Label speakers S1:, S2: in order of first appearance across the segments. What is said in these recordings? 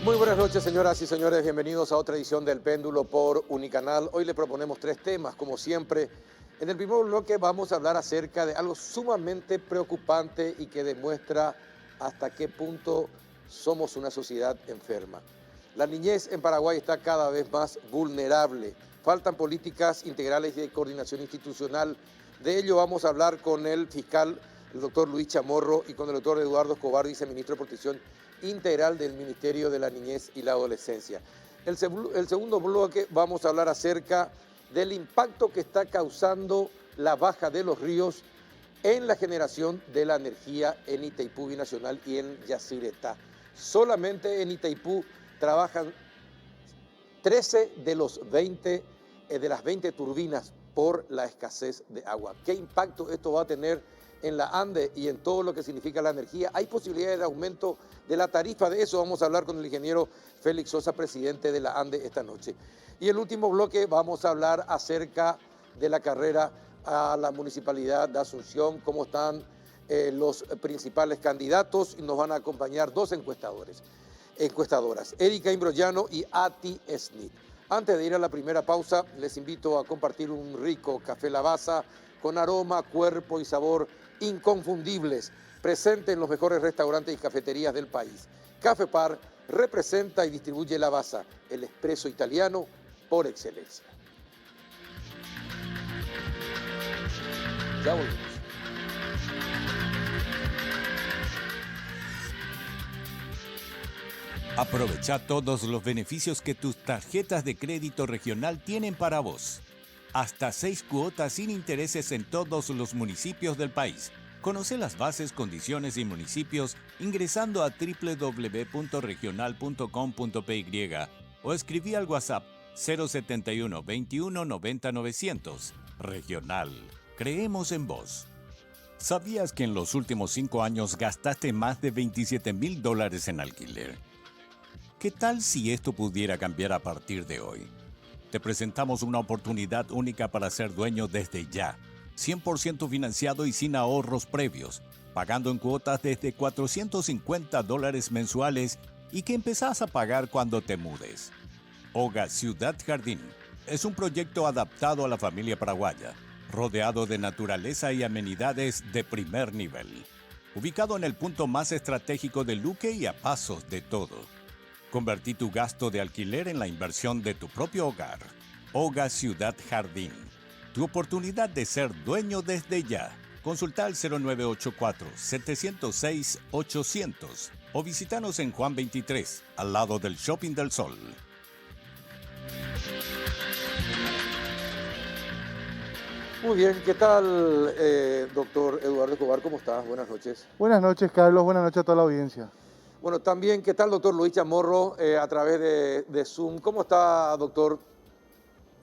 S1: Muy buenas noches, señoras y señores. Bienvenidos a otra edición del Péndulo por Unicanal. Hoy le proponemos tres temas, como siempre. En el primer bloque vamos a hablar acerca de algo sumamente preocupante y que demuestra hasta qué punto somos una sociedad enferma. La niñez en Paraguay está cada vez más vulnerable. Faltan políticas integrales de coordinación institucional. De ello vamos a hablar con el fiscal, el doctor Luis Chamorro, y con el doctor Eduardo Escobar, viceministro de Protección Integral del Ministerio de la Niñez y la Adolescencia. El segundo bloque vamos a hablar acerca del impacto que está causando la baja de los ríos en la generación de la energía en Itaipú Binacional y en Yacyretá. Solamente en Itaipú trabajan 13 de las 20 turbinas por la escasez de agua. ¿Qué impacto esto va a tener en la ANDE y en todo lo que significa la energía? ¿Hay posibilidades de aumento de la tarifa? De eso vamos a hablar con el ingeniero Félix Sosa, presidente de la ANDE, esta noche. Y el último bloque vamos a hablar acerca de la carrera a la Municipalidad de Asunción, cómo están los principales candidatos, y nos van a acompañar dos encuestadoras, Erika Imbrogliano y Ati Smith. Antes de ir a la primera pausa, les invito a compartir un rico café Lavazza con aroma, cuerpo y sabor inconfundibles, presente en los mejores restaurantes y cafeterías del país. Café Par representa y distribuye Lavazza, el espresso italiano por excelencia. Ya volvemos.
S2: Aprovecha todos los beneficios que tus tarjetas de crédito regional tienen para vos. Hasta 6 cuotas sin intereses en todos los municipios del país. Conoce las bases, condiciones y municipios ingresando a www.regional.com.py o escribí al WhatsApp 071 21 90 900. Regional. Creemos en vos. ¿Sabías que en los últimos 5 años gastaste más de $27,000 en alquiler? ¿Qué tal si esto pudiera cambiar a partir de hoy? Te presentamos una oportunidad única para ser dueño desde ya, 100% financiado y sin ahorros previos, pagando en cuotas desde $450 mensuales y que empezás a pagar cuando te mudes. Hogar Ciudad Jardín es un proyecto adaptado a la familia paraguaya, rodeado de naturaleza y amenidades de primer nivel, ubicado en el punto más estratégico de Luque y a pasos de todo. Convertí tu gasto de alquiler en la inversión de tu propio hogar. Hogar Ciudad Jardín. Tu oportunidad de ser dueño desde ya. Consulta al 0984-706-800 o visítanos en Juan 23, al lado del Shopping del Sol.
S1: Muy bien, ¿qué tal, doctor Eduardo Escobar? ¿Cómo estás? Buenas noches.
S3: Buenas noches, Carlos. Buenas noches a toda la audiencia.
S1: Bueno, también, ¿qué tal, doctor Luis Chamorro, a través de Zoom? ¿Cómo está, doctor?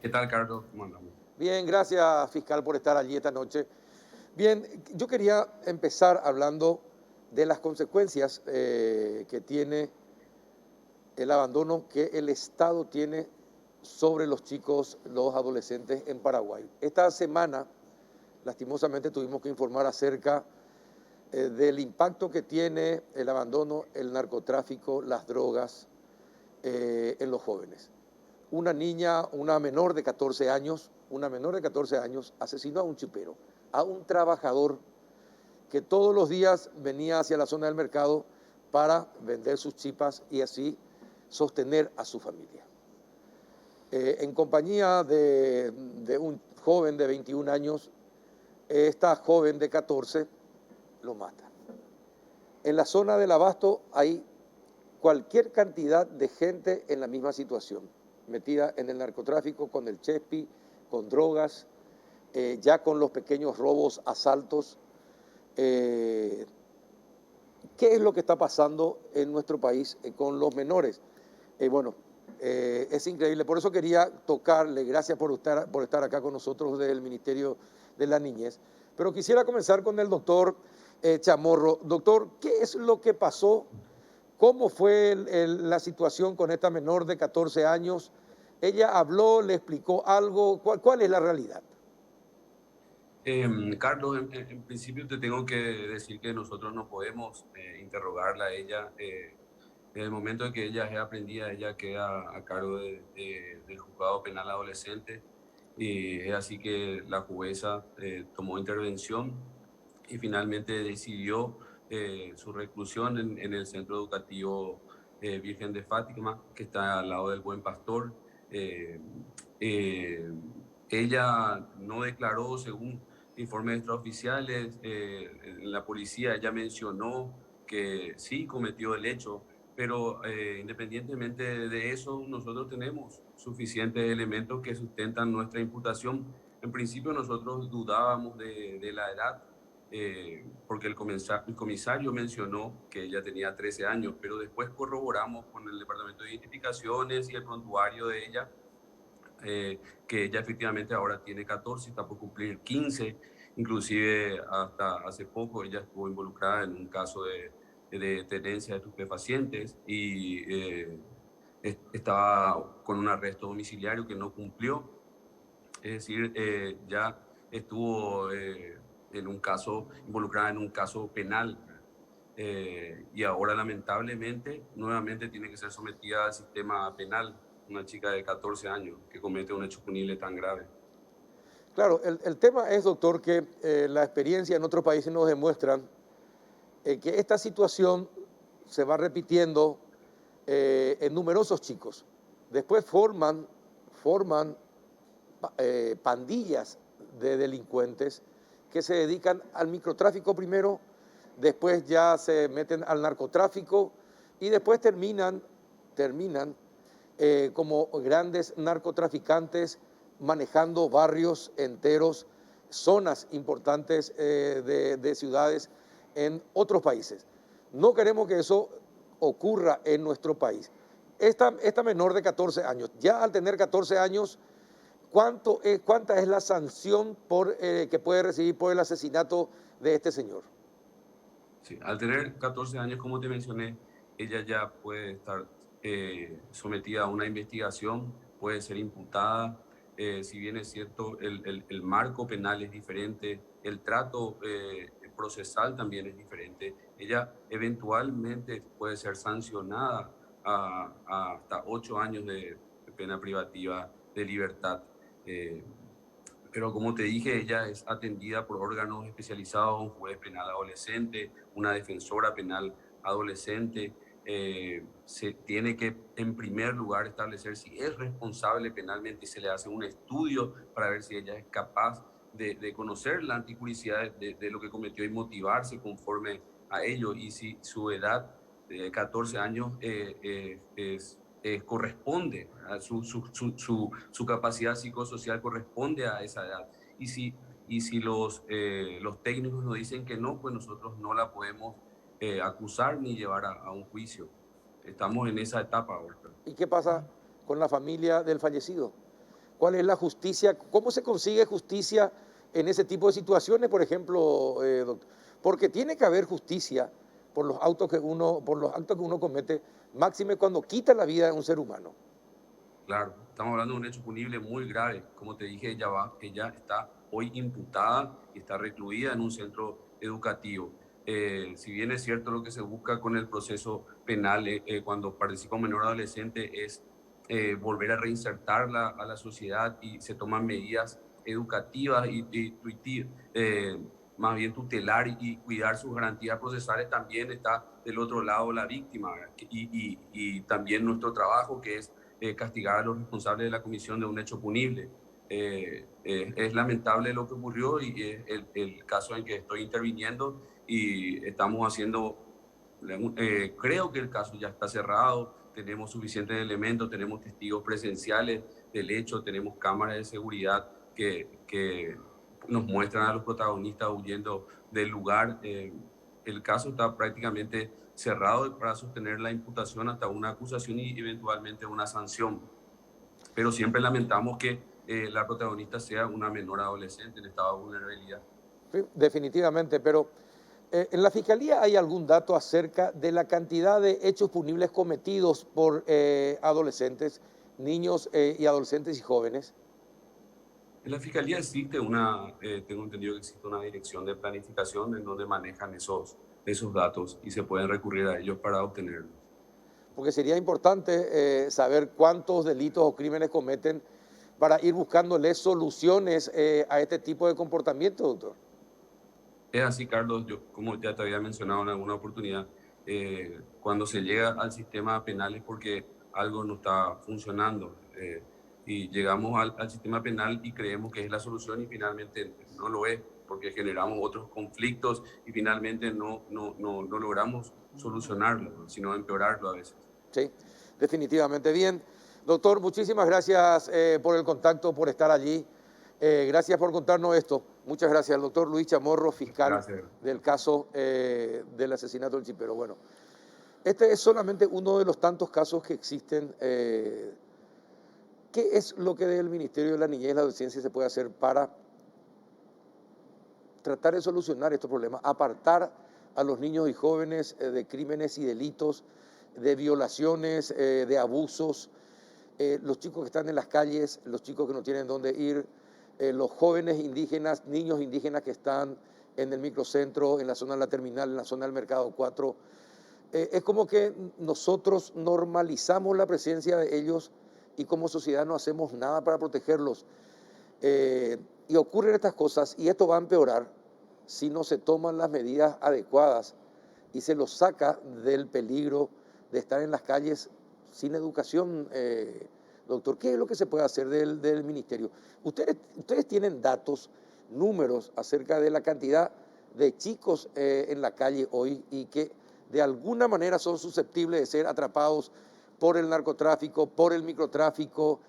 S4: ¿Qué tal, Carlos? ¿Cómo andamos?
S1: Bien, gracias, fiscal, por estar allí esta noche. Bien, yo quería empezar hablando de las consecuencias que tiene el abandono que el Estado tiene sobre los chicos, los adolescentes en Paraguay. Esta semana, lastimosamente, tuvimos que informar acerca del impacto que tiene el abandono, el narcotráfico, las drogas en los jóvenes. Una niña, una menor de 14 años, asesinó a un chipero, a un trabajador que todos los días venía hacia la zona del mercado para vender sus chipas y así sostener a su familia. En compañía de un joven de 21 años, esta joven de 14 lo mata. En la zona del Abasto hay cualquier cantidad de gente en la misma situación, metida en el narcotráfico, con el chespi, con drogas, ya con los pequeños robos, asaltos. ¿Qué es lo que está pasando en nuestro país con los menores? Es increíble. Por eso quería tocarle, gracias por estar acá con nosotros del Ministerio de la Niñez. Pero quisiera comenzar con el doctor Chamorro. Doctor, ¿qué es lo que pasó? ¿Cómo fue la situación con esta menor de 14 años? ¿Ella habló, le explicó algo? ¿Cuál es la realidad?
S4: Carlos, en principio te tengo que decir que nosotros no podemos interrogarla a ella En el momento en que ella es aprendida, ella queda a cargo del juzgado penal adolescente y es así que la jueza tomó intervención y finalmente decidió su reclusión en el centro educativo Virgen de Fátima, que está al lado del Buen Pastor. Eh, eh, Ella no declaró, según informes extraoficiales, en la policía ella mencionó que sí cometió el hecho, pero independientemente de eso, nosotros tenemos suficientes elementos que sustentan nuestra imputación. En principio nosotros dudábamos de la edad, porque el comisario mencionó que ella tenía 13 años, pero después corroboramos con el Departamento de Identificaciones y el prontuario de ella, que ella efectivamente ahora tiene 14, está por cumplir 15, inclusive hasta hace poco ella estuvo involucrada en un caso de tenencia de estupefacientes y estaba con un arresto domiciliario que no cumplió, es decir, ya estuvo en un caso, involucrada en un caso penal, y ahora lamentablemente nuevamente tiene que ser sometida al sistema penal, una chica de 14 años que comete un hecho punible tan grave.
S1: Claro, el tema es, doctor, que la experiencia en otros países nos demuestran que esta situación se va repitiendo en numerosos chicos. Después forman pandillas de delincuentes que se dedican al microtráfico primero, después ya se meten al narcotráfico y después terminan como grandes narcotraficantes manejando barrios enteros, zonas importantes de ciudades en otros países. No queremos que eso ocurra en nuestro país. Esta menor de 14 años, ya al tener 14 años, ¿cuánta es la sanción que puede recibir por el asesinato de este señor?
S4: Sí, al tener 14 años, como te mencioné, ella ya puede estar sometida a una investigación, puede ser imputada. Si bien es cierto, el marco penal es diferente, el trato procesal también es diferente. Ella eventualmente puede ser sancionada a hasta 8 años de pena privativa de libertad. Eh, pero como te dije, ella es atendida por órganos especializados, un juez penal adolescente, una defensora penal adolescente. Se tiene que, en primer lugar, establecer si es responsable penalmente y se le hace un estudio para ver si ella es capaz de conocer la anticuricidad de lo que cometió y motivarse conforme a ello. Y si su edad de 14 años corresponde, su capacidad psicosocial corresponde a esa edad. Y si los técnicos nos dicen que no, pues nosotros no la podemos acusar ni llevar a un juicio. Estamos en esa etapa ahora.
S1: ¿Y qué pasa con la familia del fallecido? ¿Cuál es la justicia? ¿Cómo se consigue justicia en ese tipo de situaciones, por ejemplo, doctor? Porque tiene que haber justicia por los actos que uno comete, máxime cuando quita la vida de un ser humano.
S4: Claro, estamos hablando de un hecho punible muy grave. Como te dije, ella está hoy imputada y está recluida en un centro educativo. Si bien es cierto lo que se busca con el proceso penal cuando participa un menor adolescente es volver a reinsertarla a la sociedad y se toman medidas educativas más bien tutelar y cuidar sus garantías procesales, también está del otro lado la víctima, ¿verdad? Y también nuestro trabajo, que es castigar a los responsables de la comisión de un hecho punible. Es lamentable lo que ocurrió y es el caso en que estoy interviniendo y estamos haciendo, creo que el caso ya está cerrado, tenemos suficientes elementos, tenemos testigos presenciales del hecho, tenemos cámaras de seguridad que nos muestran a los protagonistas huyendo del lugar. El caso está prácticamente cerrado para sostener la imputación hasta una acusación y eventualmente una sanción. Pero siempre lamentamos que la protagonista sea una menor adolescente en estado de vulnerabilidad.
S1: Sí, definitivamente, pero ¿en la Fiscalía hay algún dato acerca de la cantidad de hechos punibles cometidos por adolescentes, niños y adolescentes y jóvenes?
S4: En la Fiscalía existe tengo entendido que existe una dirección de planificación en donde manejan esos datos y se pueden recurrir a ellos para obtenerlos.
S1: porque sería importante saber cuántos delitos o crímenes cometen para ir buscándoles soluciones a este tipo de comportamiento, doctor.
S4: Es así, Carlos, yo como ya te había mencionado en alguna oportunidad, cuando se llega al sistema penal es porque algo no está funcionando y llegamos al sistema penal y creemos que es la solución y finalmente no lo es, porque generamos otros conflictos y finalmente no logramos solucionarlo, sino empeorarlo a veces.
S1: Sí, definitivamente. Bien, doctor, muchísimas gracias por el contacto, por estar allí. Gracias por contarnos esto. Muchas gracias, el doctor Luis Chamorro, fiscal
S4: Gracias.
S1: del caso del asesinato del chipero. Bueno, este es solamente uno de los tantos casos que existen. ¿Qué es lo que del Ministerio de la Niñez y la Adolescencia se puede hacer para tratar de solucionar estos problemas? Apartar a los niños y jóvenes de crímenes y delitos, de violaciones, de abusos, los chicos que están en las calles, los chicos que no tienen dónde ir, los jóvenes indígenas, niños indígenas que están en el microcentro, en la zona de la terminal, en la zona del Mercado 4. Es como que nosotros normalizamos la presencia de ellos y como sociedad no hacemos nada para protegerlos. Y ocurren estas cosas y esto va a empeorar si no se toman las medidas adecuadas y se los saca del peligro de estar en las calles sin educación. Doctor, ¿qué es lo que se puede hacer del ministerio? Ustedes tienen datos, números acerca de la cantidad de chicos en la calle hoy y que de alguna manera son susceptibles de ser atrapados por el narcotráfico, por el microtráfico,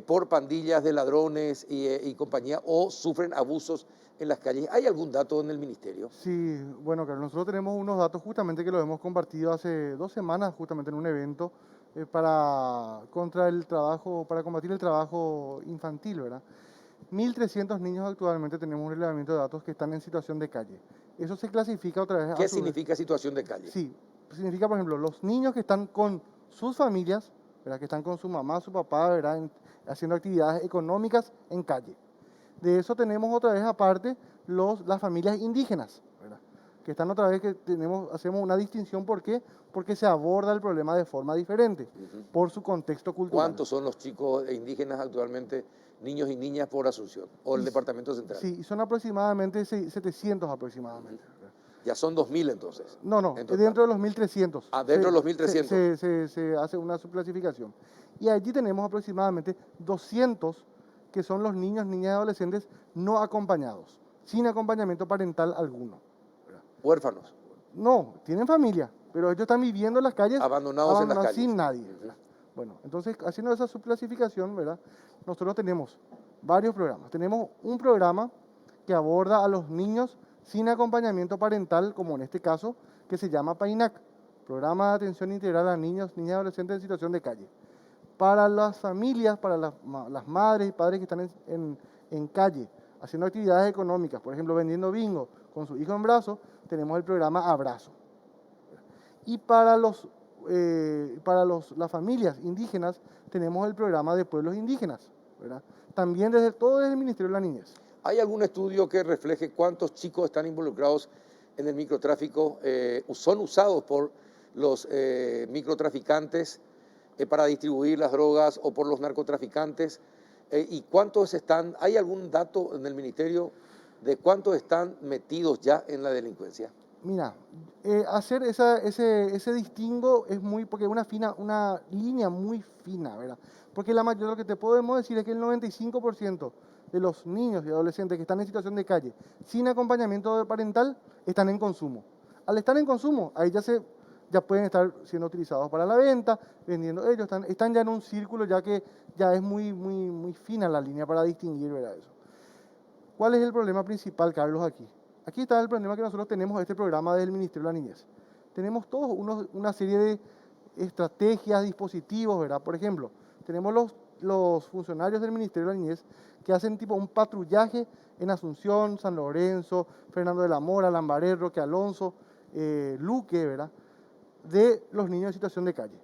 S1: por pandillas de ladrones y compañía, o sufren abusos en las calles. ¿Hay algún dato en el ministerio?
S3: Sí, bueno, Carlos, nosotros tenemos unos datos justamente que los hemos compartido hace 2 semanas, justamente en un evento para combatir el trabajo infantil, ¿verdad? 1.300 niños actualmente tenemos un relevamiento de datos que están en situación de calle. Eso se clasifica otra vez.
S1: ¿Qué significa situación de calle?
S3: Sí, significa, por ejemplo, los niños que están con sus familias, ¿verdad? Que están con su mamá, su papá, ¿verdad? Haciendo actividades económicas en calle. De eso tenemos otra vez aparte las familias indígenas, ¿verdad? Que están otra vez hacemos una distinción. ¿Por qué? Porque se aborda el problema de forma diferente, por su contexto cultural.
S1: ¿Cuántos son los chicos indígenas actualmente, niños y niñas por Asunción o el departamento central?
S3: Sí, son aproximadamente 700 aproximadamente.
S1: Ya son 2.000 entonces.
S3: No, dentro de los 1.300.
S1: Ah, dentro de los 1.300.
S3: Se hace una subclasificación. Y allí tenemos aproximadamente 200 que son los niños, niñas y adolescentes no acompañados, sin acompañamiento parental alguno.
S1: ¿Huérfanos?
S3: No, tienen familia, pero ellos están viviendo en las calles,
S1: abandonados en las calles,
S3: sin nadie. Bueno, entonces, haciendo esa subclasificación, ¿verdad? Nosotros tenemos varios programas. Tenemos un programa que aborda a los niños sin acompañamiento parental, como en este caso, que se llama PAINAC, Programa de Atención Integral a Niños, Niñas y Adolescentes en Situación de Calle. Para las familias, para las madres y padres que están en calle, haciendo actividades económicas, por ejemplo, vendiendo bingo con su hijo en brazos, tenemos el programa Abrazo. Y para las familias indígenas, tenemos el programa de pueblos indígenas, ¿verdad? También todo desde el Ministerio de la Niñez.
S1: ¿Hay algún estudio que refleje cuántos chicos están involucrados en el microtráfico, son usados por los microtraficantes para distribuir las drogas o por los narcotraficantes? ¿Y cuántos hay algún dato en el ministerio de cuántos están metidos ya en la delincuencia?
S3: Mira, hacer ese distingo es porque es una línea muy fina, ¿verdad? Porque lo que te podemos decir es que el 95% de los niños y adolescentes que están en situación de calle sin acompañamiento parental están en consumo. Al estar en consumo, ahí ya pueden estar siendo utilizados para la venta, vendiendo ellos, están ya en un círculo ya que ya es muy fina la línea para distinguir, ¿verdad? Eso. ¿Cuál es el problema principal, Carlos, aquí? Aquí está el problema que nosotros tenemos este programa del Ministerio de la Niñez. Tenemos todos una serie de estrategias, dispositivos, ¿verdad? Por ejemplo, tenemos los funcionarios del Ministerio de la Niñez que hacen tipo un patrullaje en Asunción, San Lorenzo, Fernando de la Mora, Lambaré, Roque Alonso, Luque, ¿verdad? De los niños en situación de calle.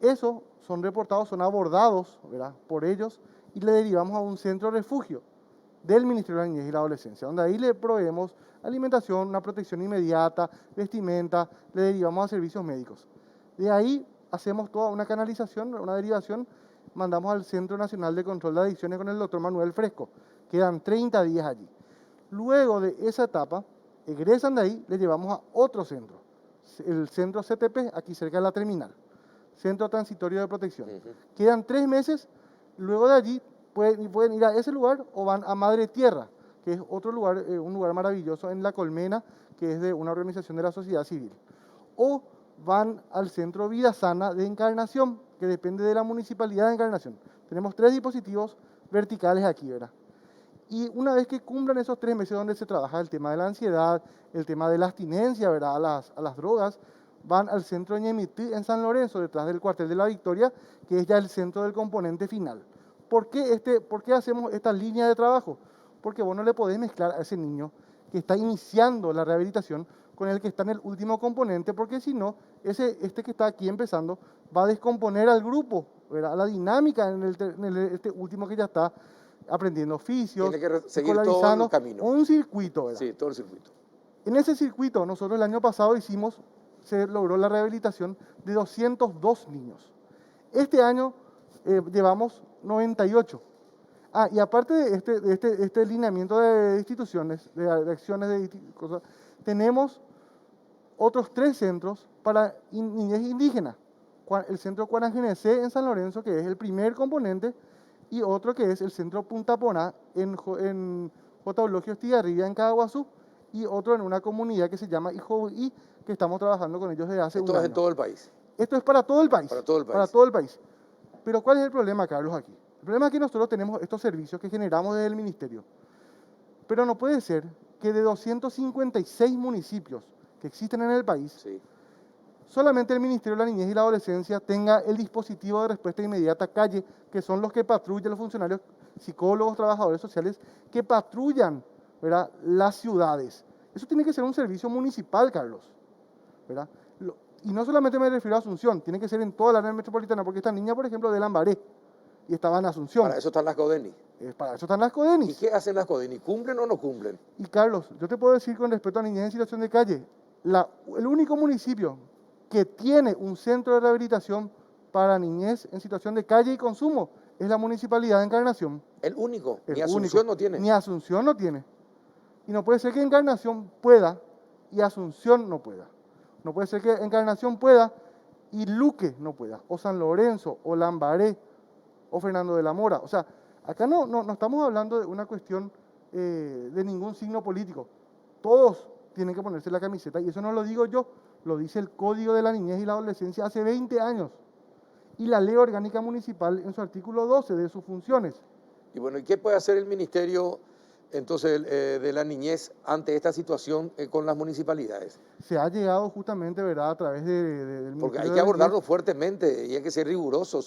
S3: Esos son reportados, son abordados, ¿verdad? Por ellos y le derivamos a un centro de refugio del Ministerio de la Niñez y la Adolescencia, donde ahí le proveemos alimentación, una protección inmediata, vestimenta, le derivamos a servicios médicos. De ahí hacemos toda una canalización, una derivación, mandamos al Centro Nacional de Control de Adicciones con el doctor Manuel Fresco. Quedan 30 días allí. Luego de esa etapa, egresan de ahí, les llevamos a otro centro, el centro CTP, aquí cerca de la terminal, Centro Transitorio de Protección. Quedan 3 meses, luego de allí pueden ir a ese lugar o van a Madre Tierra, que es otro lugar, un lugar maravilloso en La Colmena, que es de una organización de la sociedad civil. O van al Centro Vida Sana de Encarnación, que depende de la Municipalidad de Encarnación. Tenemos 3 dispositivos verticales aquí, ¿verdad? Y una vez que cumplan esos 3 meses donde se trabaja el tema de la ansiedad, el tema de la abstinencia, ¿verdad? A las drogas, van al centro Ñemití en San Lorenzo, detrás del cuartel de la Victoria, que es ya el centro del componente final. ¿Por qué hacemos esta línea de trabajo? Porque vos no le podés mezclar a ese niño que está iniciando la rehabilitación con el que está en el último componente, porque si no, este que está aquí empezando va a descomponer al grupo, ¿verdad? A la dinámica en este último que ya está aprendiendo oficios,
S1: tiene que seguir todo el camino.
S3: Un circuito, ¿verdad?
S1: Sí, todo el circuito.
S3: En ese circuito, nosotros el año pasado se logró la rehabilitación de 202 niños. Este año llevamos 98. Y aparte de este alineamiento de instituciones, de acciones de cosas, tenemos otros 3 centros para niñez indígena. El centro Cuarangenecé en San Lorenzo, que es el primer componente, y otro que es el centro Punta Poná en J. Eulogio Estigarribia en Caaguazú, y otro en una comunidad que se llama Ijobuí, que estamos trabajando con ellos desde hace un año.
S1: Esto es en todo el país.
S3: Esto es para todo el país.
S1: Para todo el país.
S3: Para todo el país. Pero ¿cuál es el problema, Carlos, aquí? El problema es que nosotros tenemos estos servicios que generamos desde el ministerio. Pero no puede ser que de 256 municipios que existen en el país,
S1: sí,
S3: solamente el Ministerio de la Niñez y la Adolescencia tenga el dispositivo de respuesta inmediata calle, que son los que patrullan los funcionarios, psicólogos, trabajadores sociales, que patrullan, ¿verdad?, las ciudades. Eso tiene que ser un servicio municipal, Carlos, ¿verdad? Y no solamente me refiero a Asunción, tiene que ser en toda la área metropolitana, porque esta niña, por ejemplo, de Lambaré, y estaba en Asunción.
S1: Para eso están las CODENI.
S3: Para eso están las CODENI.
S1: ¿Y qué hacen las CODENI? ¿Cumplen o no cumplen?
S3: Y Carlos, yo te puedo decir con respecto a niñez en situación de calle, el único municipio que tiene un centro de rehabilitación para niñez en situación de calle y consumo es la Municipalidad de Encarnación.
S1: El único. Ni Asunción no tiene.
S3: Ni Asunción no tiene. Y no puede ser que Encarnación pueda y Asunción no pueda. No puede ser que Encarnación pueda y Luque no pueda. O San Lorenzo, o Lambaré, o Fernando de la Mora. O sea, acá no estamos hablando de una cuestión de ningún signo político. Todos tienen que ponerse la camiseta, y eso no lo digo yo, lo dice el Código de la Niñez y la Adolescencia hace 20 años. Y la Ley Orgánica Municipal en su artículo 12 de sus funciones.
S1: Y bueno, ¿y qué puede hacer el Ministerio entonces de la Niñez ante esta situación con las municipalidades?
S3: Se ha llegado justamente, ¿verdad?, a través del Ministerio.
S1: Porque hay que abordarlo fuertemente y hay que ser riguroso.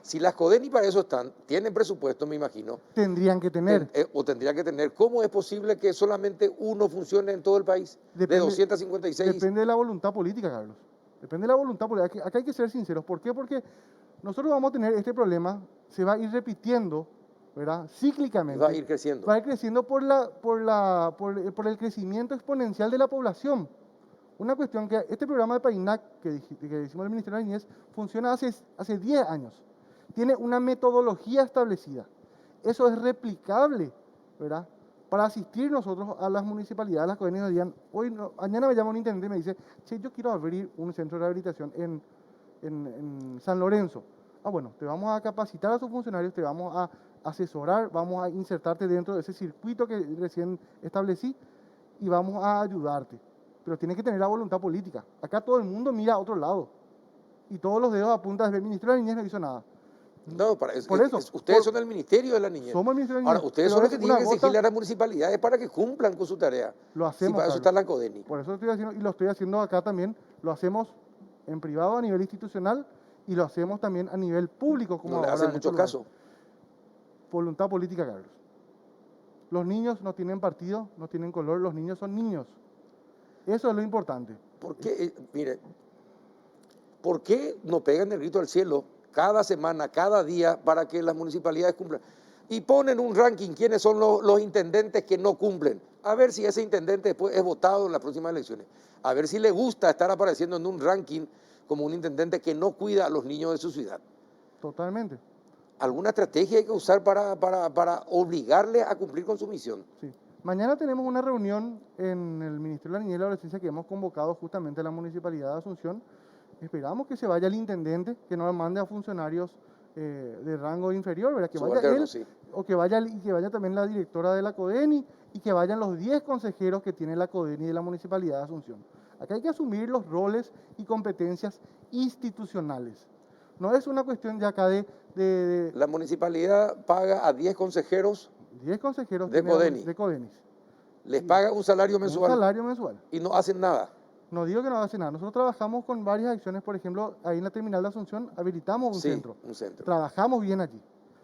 S1: Si las CODENI para eso están, tienen presupuesto, me imagino.
S3: Tendrían que tener.
S1: O tendrían que tener. ¿Cómo es posible que solamente uno funcione en todo el país? De 256.
S3: Depende de la voluntad política, Carlos. Depende de la voluntad política. Acá hay que ser sinceros. ¿Por qué? Porque nosotros vamos a tener este problema, se va a ir repitiendo, ¿verdad?, cíclicamente.
S1: Va a ir creciendo.
S3: Va a ir creciendo por el crecimiento exponencial de la población. Una cuestión que este programa de PAINAC, que hicimos el Ministerio de la Niñez, funciona hace 10 años. Tiene una metodología establecida. Eso es replicable, ¿verdad?, para asistir nosotros a las municipalidades, a las CODENI, nos digan, mañana me llama un intendente y me dice, che, yo quiero abrir un centro de rehabilitación en San Lorenzo. Bueno, te vamos a capacitar a tus funcionarios, te vamos a asesorar, vamos a insertarte dentro de ese circuito que recién establecí y vamos a ayudarte. Pero tiene que tener la voluntad política. Acá todo el mundo mira a otro lado y todos los dedos apuntan desde el Ministerio de la Niñez no hizo nada.
S1: No, ustedes son el Ministerio de la Niñez.
S3: Somos el Ministerio de la Niñez.
S1: Ahora, ustedes son los que tienen que exigirle a las municipalidades para que cumplan con su tarea.
S3: Lo hacemos.
S1: Sí, para eso está la CODENI.
S3: Por eso estoy haciendo, y lo estoy haciendo acá también, lo hacemos en privado a nivel institucional y lo hacemos también a nivel público. Como
S1: no le hacen mucho caso.
S3: Voluntad política, Carlos. Los niños no tienen partido, no tienen color, los niños son niños. Eso es lo importante.
S1: ¿Por qué? Mire, ¿por qué no pegan el grito al cielo cada semana, cada día, para que las municipalidades cumplan? Y ponen un ranking, quiénes son los intendentes que no cumplen. A ver si ese intendente después es votado en las próximas elecciones. A ver si le gusta estar apareciendo en un ranking como un intendente que no cuida a los niños de su ciudad.
S3: Totalmente.
S1: ¿Alguna estrategia hay que usar para obligarle a cumplir con su misión?
S3: Sí. Mañana tenemos una reunión en el Ministerio de la Niñez y la Adolescencia que hemos convocado justamente a la Municipalidad de Asunción. Esperamos que se vaya el intendente, que no mande a funcionarios de rango inferior, ¿verdad? Que vaya
S1: Subalterno,
S3: él,
S1: sí.
S3: o y que vaya también la directora de la CODENI y que vayan los 10 consejeros que tiene la CODENI de la Municipalidad de Asunción. Acá hay que asumir los roles y competencias institucionales. No es una cuestión de acá de
S1: La municipalidad paga a 10 consejeros,
S3: 10 consejeros
S1: De
S3: tiene
S1: CODENI.
S3: de CODENIS.
S1: les paga un salario
S3: Un
S1: mensual
S3: salario mensual.
S1: y no hacen nada.
S3: No digo que no hace nada. Nosotros trabajamos con varias acciones, por ejemplo, ahí en la terminal de Asunción habilitamos un
S1: Sí,
S3: centro.
S1: un centro.
S3: Trabajamos bien allí.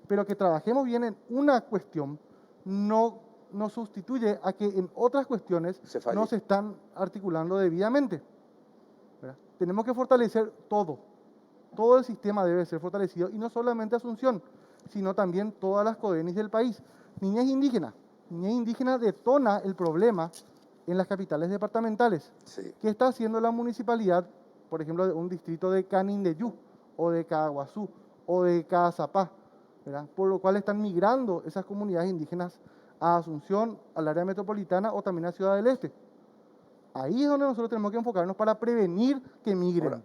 S3: Pero que trabajemos bien en una cuestión no sustituye a que en otras cuestiones
S1: Se falle.
S3: no se están articulando debidamente. ¿Verdad? Tenemos que fortalecer todo. Todo el sistema debe ser fortalecido y no solamente Asunción, sino también todas las CODENIs del país. Niñez indígena. Niñez indígena detona el problema en las capitales departamentales.
S1: Sí.
S3: ¿Qué está haciendo la municipalidad, por ejemplo, de un distrito de Canindeyú, o de Caaguazú, o de Caazapá, ¿verdad? Por lo cual están migrando esas comunidades indígenas a Asunción, al área metropolitana o también a Ciudad del Este? Ahí es donde nosotros tenemos que enfocarnos para prevenir que migren.
S1: Ahora,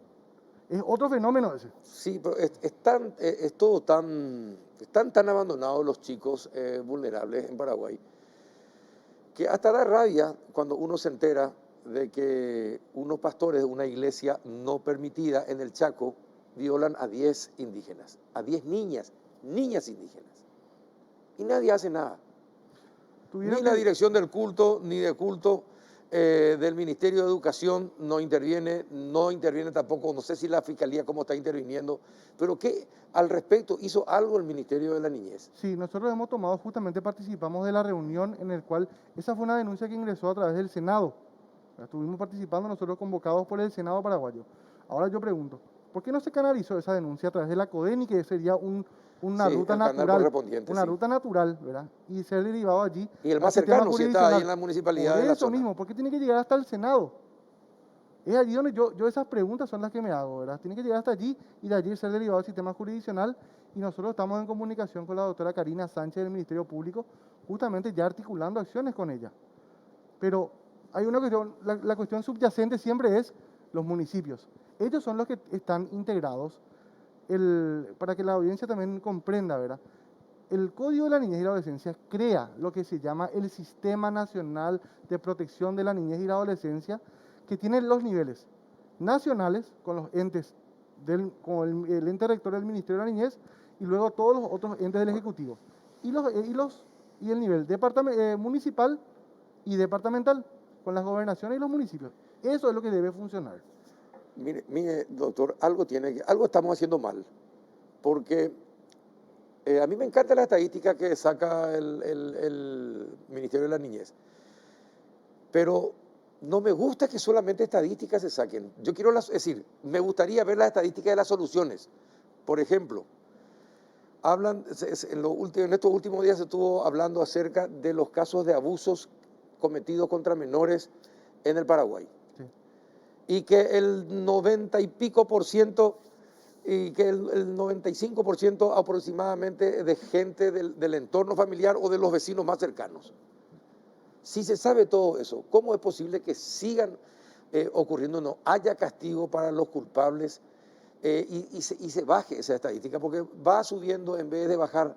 S3: Es otro fenómeno ese.
S1: sí, pero es todo están tan abandonados los chicos vulnerables en Paraguay, que hasta da rabia cuando uno se entera de que unos pastores de una iglesia no permitida en el Chaco violan a 10 indígenas, a 10 niñas indígenas. Y nadie hace nada.
S3: Tuvieron
S1: Ni la
S3: que-
S1: dirección del culto, ni de culto del Ministerio de Educación no interviene tampoco, no sé si la Fiscalía cómo está interviniendo, pero ¿qué al respecto hizo algo el Ministerio de la Niñez?
S3: Sí, nosotros hemos tomado, justamente participamos de la reunión en el cual, esa fue una denuncia que ingresó a través del Senado. Estuvimos participando nosotros convocados por el Senado paraguayo. Ahora yo pregunto, ¿por qué no se canalizó esa denuncia a través de la CODENI, que sería una
S1: Sí,
S3: ruta
S1: el canal
S3: natural,
S1: correspondiente,
S3: una
S1: sí.
S3: ruta natural, ¿verdad? Y ser derivado allí
S1: Y el
S3: al
S1: más
S3: sistema
S1: cercano, si está ahí en la
S3: jurisdiccional?
S1: municipalidad
S3: Por
S1: de la
S3: eso
S1: zona.
S3: mismo, ¿por qué tiene que llegar hasta el Senado? Es allí donde yo esas preguntas son las que me hago, ¿verdad? Tiene que llegar hasta allí y de allí ser derivado al sistema jurisdiccional, y nosotros estamos en comunicación con la doctora Karina Sánchez del Ministerio Público, justamente ya articulando acciones con ella. Pero hay una cuestión, la cuestión subyacente siempre es los municipios. Ellos son los que están integrados, para que la audiencia también comprenda, ¿verdad? El Código de la Niñez y la Adolescencia crea lo que se llama el Sistema Nacional de Protección de la Niñez y la Adolescencia, que tiene los niveles nacionales con los entes, con el ente rector del Ministerio de la Niñez y luego todos los otros entes del Ejecutivo. Y el nivel municipal y departamental, con las gobernaciones y los municipios. Eso es lo que debe funcionar.
S1: Mire, doctor, algo estamos haciendo mal, porque a mí me encanta la estadística que saca el Ministerio de la Niñez, pero no me gusta que solamente estadísticas se saquen. Yo quiero, es decir, me gustaría ver las estadísticas de las soluciones. Por ejemplo, en estos últimos días se estuvo hablando acerca de los casos de abusos cometidos contra menores en el Paraguay.
S3: Sí.
S1: Y que el 90 y pico por ciento, y que el 95% aproximadamente de gente del entorno familiar o de los vecinos más cercanos. Si se sabe todo eso, ¿cómo es posible que sigan ocurriendo, no haya castigo para los culpables y se baje esa estadística? Porque va subiendo en vez de bajar.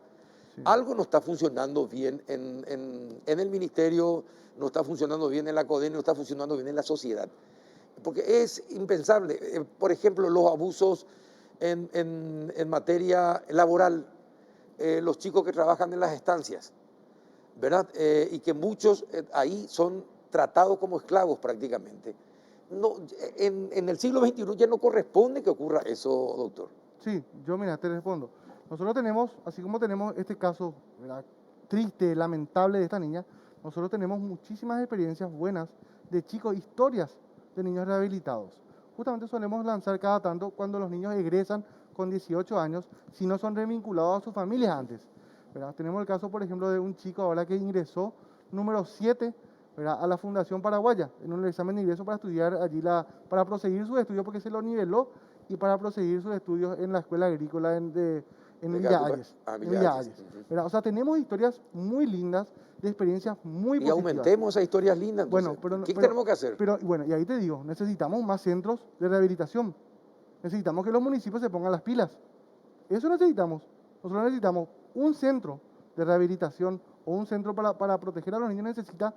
S1: Sí. Algo no está funcionando bien en el ministerio, no está funcionando bien en la CODENI, no está funcionando bien en la sociedad. Porque es impensable, por ejemplo, los abusos en materia laboral, los chicos que trabajan en las estancias, ¿verdad? Y que muchos ahí son tratados como esclavos prácticamente. No, en el siglo XXI ya no corresponde que ocurra eso, doctor.
S3: Sí, mira, te respondo. Nosotros tenemos, así como tenemos este caso, ¿verdad?, triste, lamentable de esta niña, nosotros tenemos muchísimas experiencias buenas de chicos, historias de niños rehabilitados. Justamente solemos lanzar cada tanto cuando los niños egresan con 18 años, si no son revinculados a sus familias antes, ¿verdad? Tenemos el caso, por ejemplo, de un chico ahora que ingresó número 7, ¿verdad?, a la Fundación Paraguaya, en un examen de ingreso para estudiar allí, para proseguir sus estudios porque se lo niveló y para proseguir sus estudios en la escuela agrícola en
S1: De
S3: Villa
S1: Gatupa-
S3: Ayes.
S1: ah,
S3: En
S1: Villa
S3: Villa
S1: Ayes,
S3: Ayes,
S1: ujú.
S3: ¿verdad? O sea, tenemos historias muy lindas, de experiencias muy
S1: Y
S3: positivas.
S1: aumentemos esas historias lindas, entonces.
S3: Bueno, pero,
S1: ¿Qué
S3: pero,
S1: tenemos que hacer?
S3: pero bueno, y ahí te digo, necesitamos más centros de rehabilitación. Necesitamos que los municipios se pongan las pilas. Eso necesitamos. Nosotros necesitamos un centro de rehabilitación o un centro para proteger a los niños. Necesita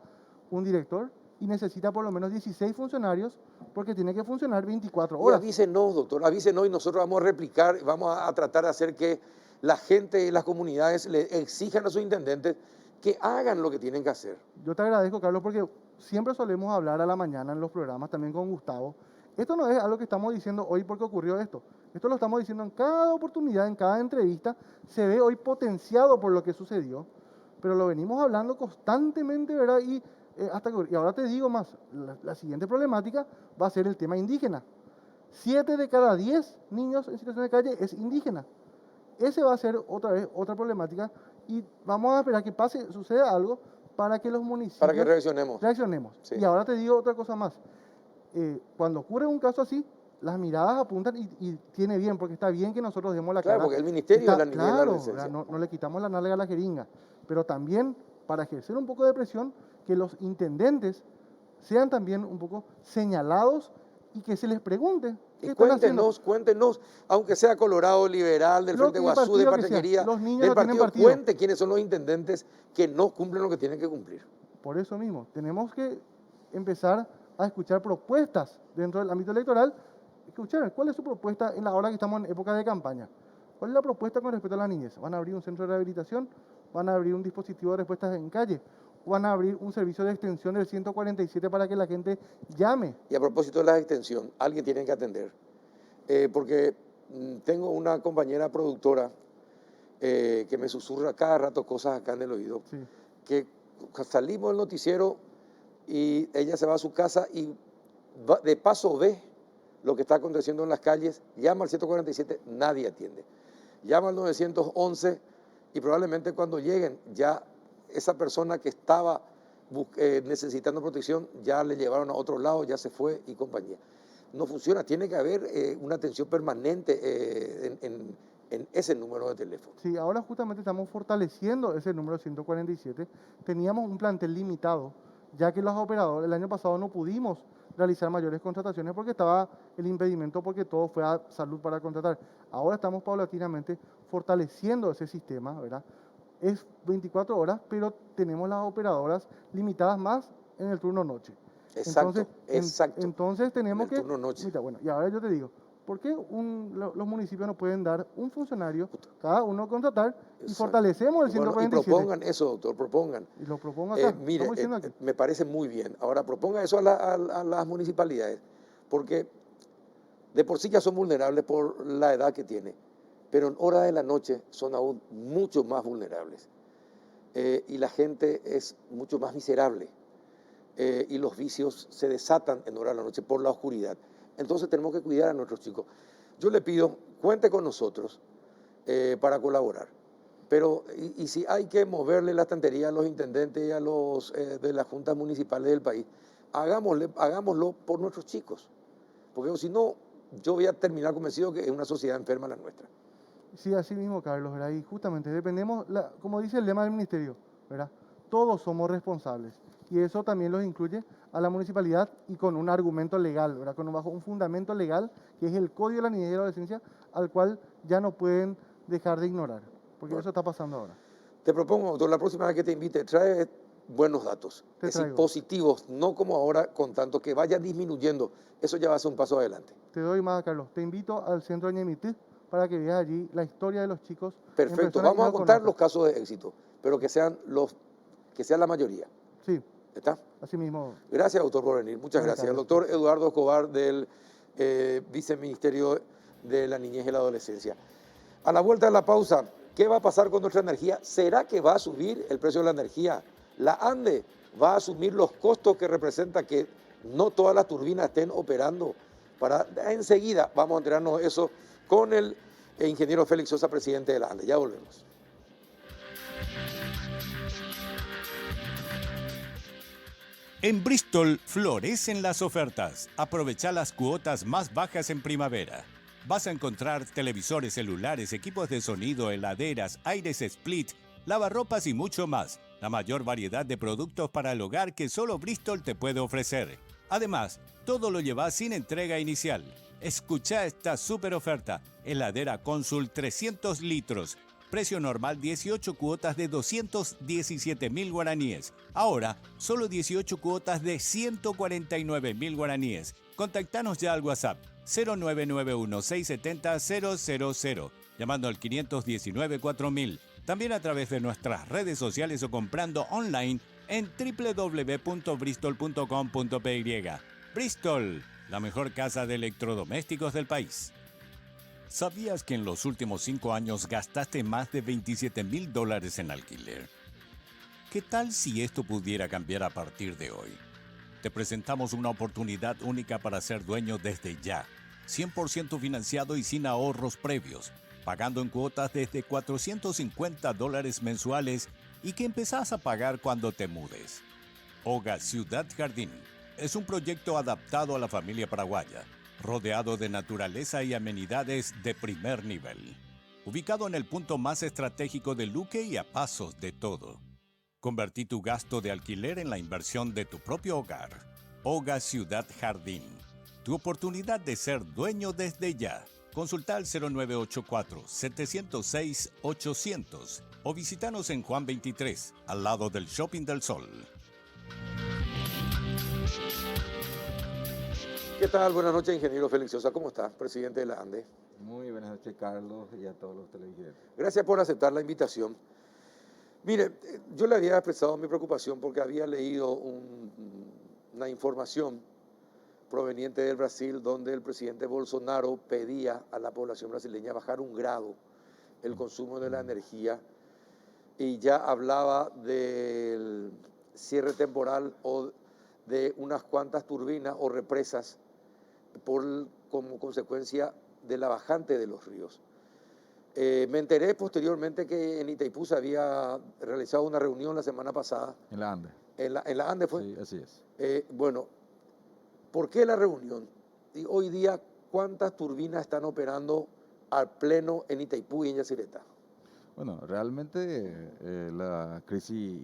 S3: un director y necesita por lo menos 16 funcionarios porque tiene que funcionar 24
S1: Y
S3: horas.
S1: avísenos, doctor, avísenos y nosotros vamos a replicar, vamos a tratar de hacer que la gente y las comunidades le exijan a sus intendentes que hagan lo que tienen que hacer.
S3: Yo te agradezco, Carlos, porque siempre solemos hablar a la mañana en los programas, también con Gustavo. Esto no es algo que estamos diciendo hoy porque ocurrió esto. Esto lo estamos diciendo en cada oportunidad, en cada entrevista. Se ve hoy potenciado por lo que sucedió, pero lo venimos hablando constantemente, ¿verdad? Y ahora te digo más, la siguiente problemática va a ser el tema indígena. 7 de cada 10 niños en situación de calle es indígena. Ese va a ser otra vez otra problemática y vamos a esperar que suceda algo para que los municipios
S1: Para que reaccionemos.
S3: reaccionemos.
S1: Sí.
S3: Y ahora te digo otra cosa más. Cuando ocurre un caso así, las miradas apuntan y tiene bien, porque está bien que nosotros demos la
S1: Claro,
S3: cara.
S1: porque el Ministerio de la Niñez y la
S3: Claro,
S1: Adolescencia.
S3: no le quitamos la nalga a la jeringa, pero también para ejercer un poco de presión, que los intendentes sean también un poco señalados y que se les pregunte qué
S1: Y
S3: están haciendo.
S1: cuéntenos, aunque sea Colorado, Liberal, del
S3: Lo
S1: Frente
S3: que
S1: Guazú, de
S3: partido que sea,
S1: Patriquería,
S3: los niños
S1: del
S3: no tienen partido.
S1: cuente quiénes son los intendentes que no cumplen lo que tienen que cumplir.
S3: Por eso mismo, tenemos que empezar a escuchar propuestas dentro del ámbito electoral. Escuchar, ¿cuál es su propuesta en la hora que estamos en época de campaña? ¿Cuál es la propuesta con respecto a la niñez? ¿Van a abrir un centro de rehabilitación? ¿Van a abrir un dispositivo de respuestas en calle? ¿O van a abrir un servicio de extensión del 147 para que la gente llame?
S1: Y a propósito de la extensión, alguien tiene que atender. Porque tengo una compañera productora que me susurra cada rato cosas acá en el oído.
S3: Sí.
S1: Que salimos del noticiero y ella se va a su casa y de paso ve lo que está aconteciendo en las calles, llama al 147, nadie atiende. Llama al 911 y probablemente cuando lleguen ya esa persona que estaba necesitando protección ya le llevaron a otro lado, ya se fue y compañía. No funciona, tiene que haber una atención permanente en ese número de teléfono.
S3: Sí, ahora justamente estamos fortaleciendo ese número 147. Teníamos un plantel limitado, ya que los operadores, el año pasado no pudimos realizar mayores contrataciones porque estaba el impedimento, porque todo fue a salud para contratar. Ahora estamos paulatinamente fortaleciendo ese sistema, ¿verdad? Es 24 horas, pero tenemos las operadoras limitadas más en el turno noche.
S1: Exacto, exacto.
S3: Entonces tenemos
S1: En el turno noche.
S3: Mira, bueno, y ahora yo te digo, ¿por qué los municipios no pueden dar un funcionario, cada uno contratar, y
S1: Exacto.
S3: fortalecemos el
S1: Bueno,
S3: 147?
S1: y propongan eso, doctor, propongan.
S3: Y lo propongo acá.
S1: Mire,
S3: estamos diciendo aquí.
S1: me parece muy bien. Ahora proponga eso a las municipalidades, porque de por sí ya son vulnerables por la edad que tiene, pero en horas de la noche son aún mucho más vulnerables. Y la gente es mucho más miserable. Y los vicios se desatan en horas de la noche por la oscuridad. Entonces tenemos que cuidar a nuestros chicos. Yo le pido, cuente con nosotros para colaborar. Pero, y si hay que moverle la estantería a los intendentes y a los de las juntas municipales del país, hagámoslo por nuestros chicos. Porque si no, yo voy a terminar convencido que es una sociedad enferma la nuestra.
S3: Sí, así mismo, Carlos, ¿verdad? Y justamente dependemos, como dice el lema del ministerio, ¿verdad? Todos somos responsables. Y eso también los incluye a la municipalidad y con un argumento legal, ¿verdad? Bajo un fundamento legal, que es el Código de la Niñez y la Adolescencia, al cual ya no pueden dejar de ignorar, porque
S1: Bueno,
S3: eso está pasando ahora.
S1: te propongo, doctor, la próxima vez que te invite, trae buenos datos,
S3: Te
S1: es decir,
S3: traigo.
S1: positivos, no como ahora con tanto que vaya disminuyendo. Eso ya va a ser un paso adelante.
S3: Te doy más, Carlos. Te invito al centro de Ñemití para que veas allí la historia de los chicos. en
S1: Perfecto,
S3: personas que
S1: vamos a
S3: lo
S1: contar los
S3: conocen.
S1: casos de éxito, pero que sean la mayoría.
S3: Sí,
S1: ¿Está?
S3: así mismo.
S1: Gracias, doctor, por venir. Muchas
S3: Buenas
S1: gracias. El
S3: tardes.
S1: doctor Eduardo Escobar del Viceministerio de la Niñez y la Adolescencia. A la vuelta de la pausa, ¿qué va a pasar con nuestra energía? ¿Será que va a subir el precio de la energía? ¿La ANDE va a asumir los costos que representa que no todas las turbinas estén operando? Enseguida vamos a enterarnos de eso con el ingeniero Félix Sosa, presidente de la ANDE. Ya volvemos.
S2: En Bristol florecen las ofertas. Aprovecha las cuotas más bajas en primavera. Vas a encontrar televisores celulares, equipos de sonido, heladeras, aires split, lavarropas y mucho más. La mayor variedad de productos para el hogar que solo Bristol te puede ofrecer. Además, todo lo llevas sin entrega inicial. Escucha esta super oferta. Heladera Consul 300 litros. Precio normal 18 cuotas de 217.000 guaraníes. Ahora, solo 18 cuotas de 149.000 guaraníes. Contactanos ya al WhatsApp 0991-670-000, llamando al 519-4000. También a través de nuestras redes sociales o comprando online en www.bristol.com.py. Bristol, la mejor casa de electrodomésticos del país. ¿Sabías que en los últimos 5 años gastaste más de $27,000 en alquiler? ¿Qué tal si esto pudiera cambiar a partir de hoy? Te presentamos una oportunidad única para ser dueño desde ya. 100% financiado y sin ahorros previos, pagando en cuotas desde $450 mensuales y que empezás a pagar cuando te mudes. Hoga Ciudad Jardín es un proyecto adaptado a la familia paraguaya, rodeado de naturaleza y amenidades de primer nivel. Ubicado en el punto más estratégico de Luque y a pasos de todo. Convertí tu gasto de alquiler en la inversión de tu propio hogar. Hoga Ciudad Jardín. Tu oportunidad de ser dueño desde ya. Consulta al 0984-706-800 o visítanos en Juan 23, al lado del Shopping del Sol.
S1: ¿Qué tal? Buenas noches, ingeniero Félix Sosa. ¿Cómo está, presidente de la ANDE?
S5: Muy buenas noches, Carlos, y a todos los televidentes.
S1: Gracias por aceptar la invitación. Mire, yo le había expresado mi preocupación porque había leído una información proveniente del Brasil donde el presidente Bolsonaro pedía a la población brasileña bajar 1 grado el consumo de la energía y ya hablaba del cierre temporal o de unas cuantas turbinas o represas como consecuencia de la bajante de los ríos. Me enteré posteriormente que en Itaipú se había realizado una reunión la semana pasada.
S5: En la ANDE.
S1: En la ANDE fue.
S5: Sí, así es.
S1: Bueno, ¿por qué la reunión? Y hoy día, ¿cuántas turbinas están operando al pleno en Itaipú y en Yacyretá?
S5: Bueno, realmente la crisis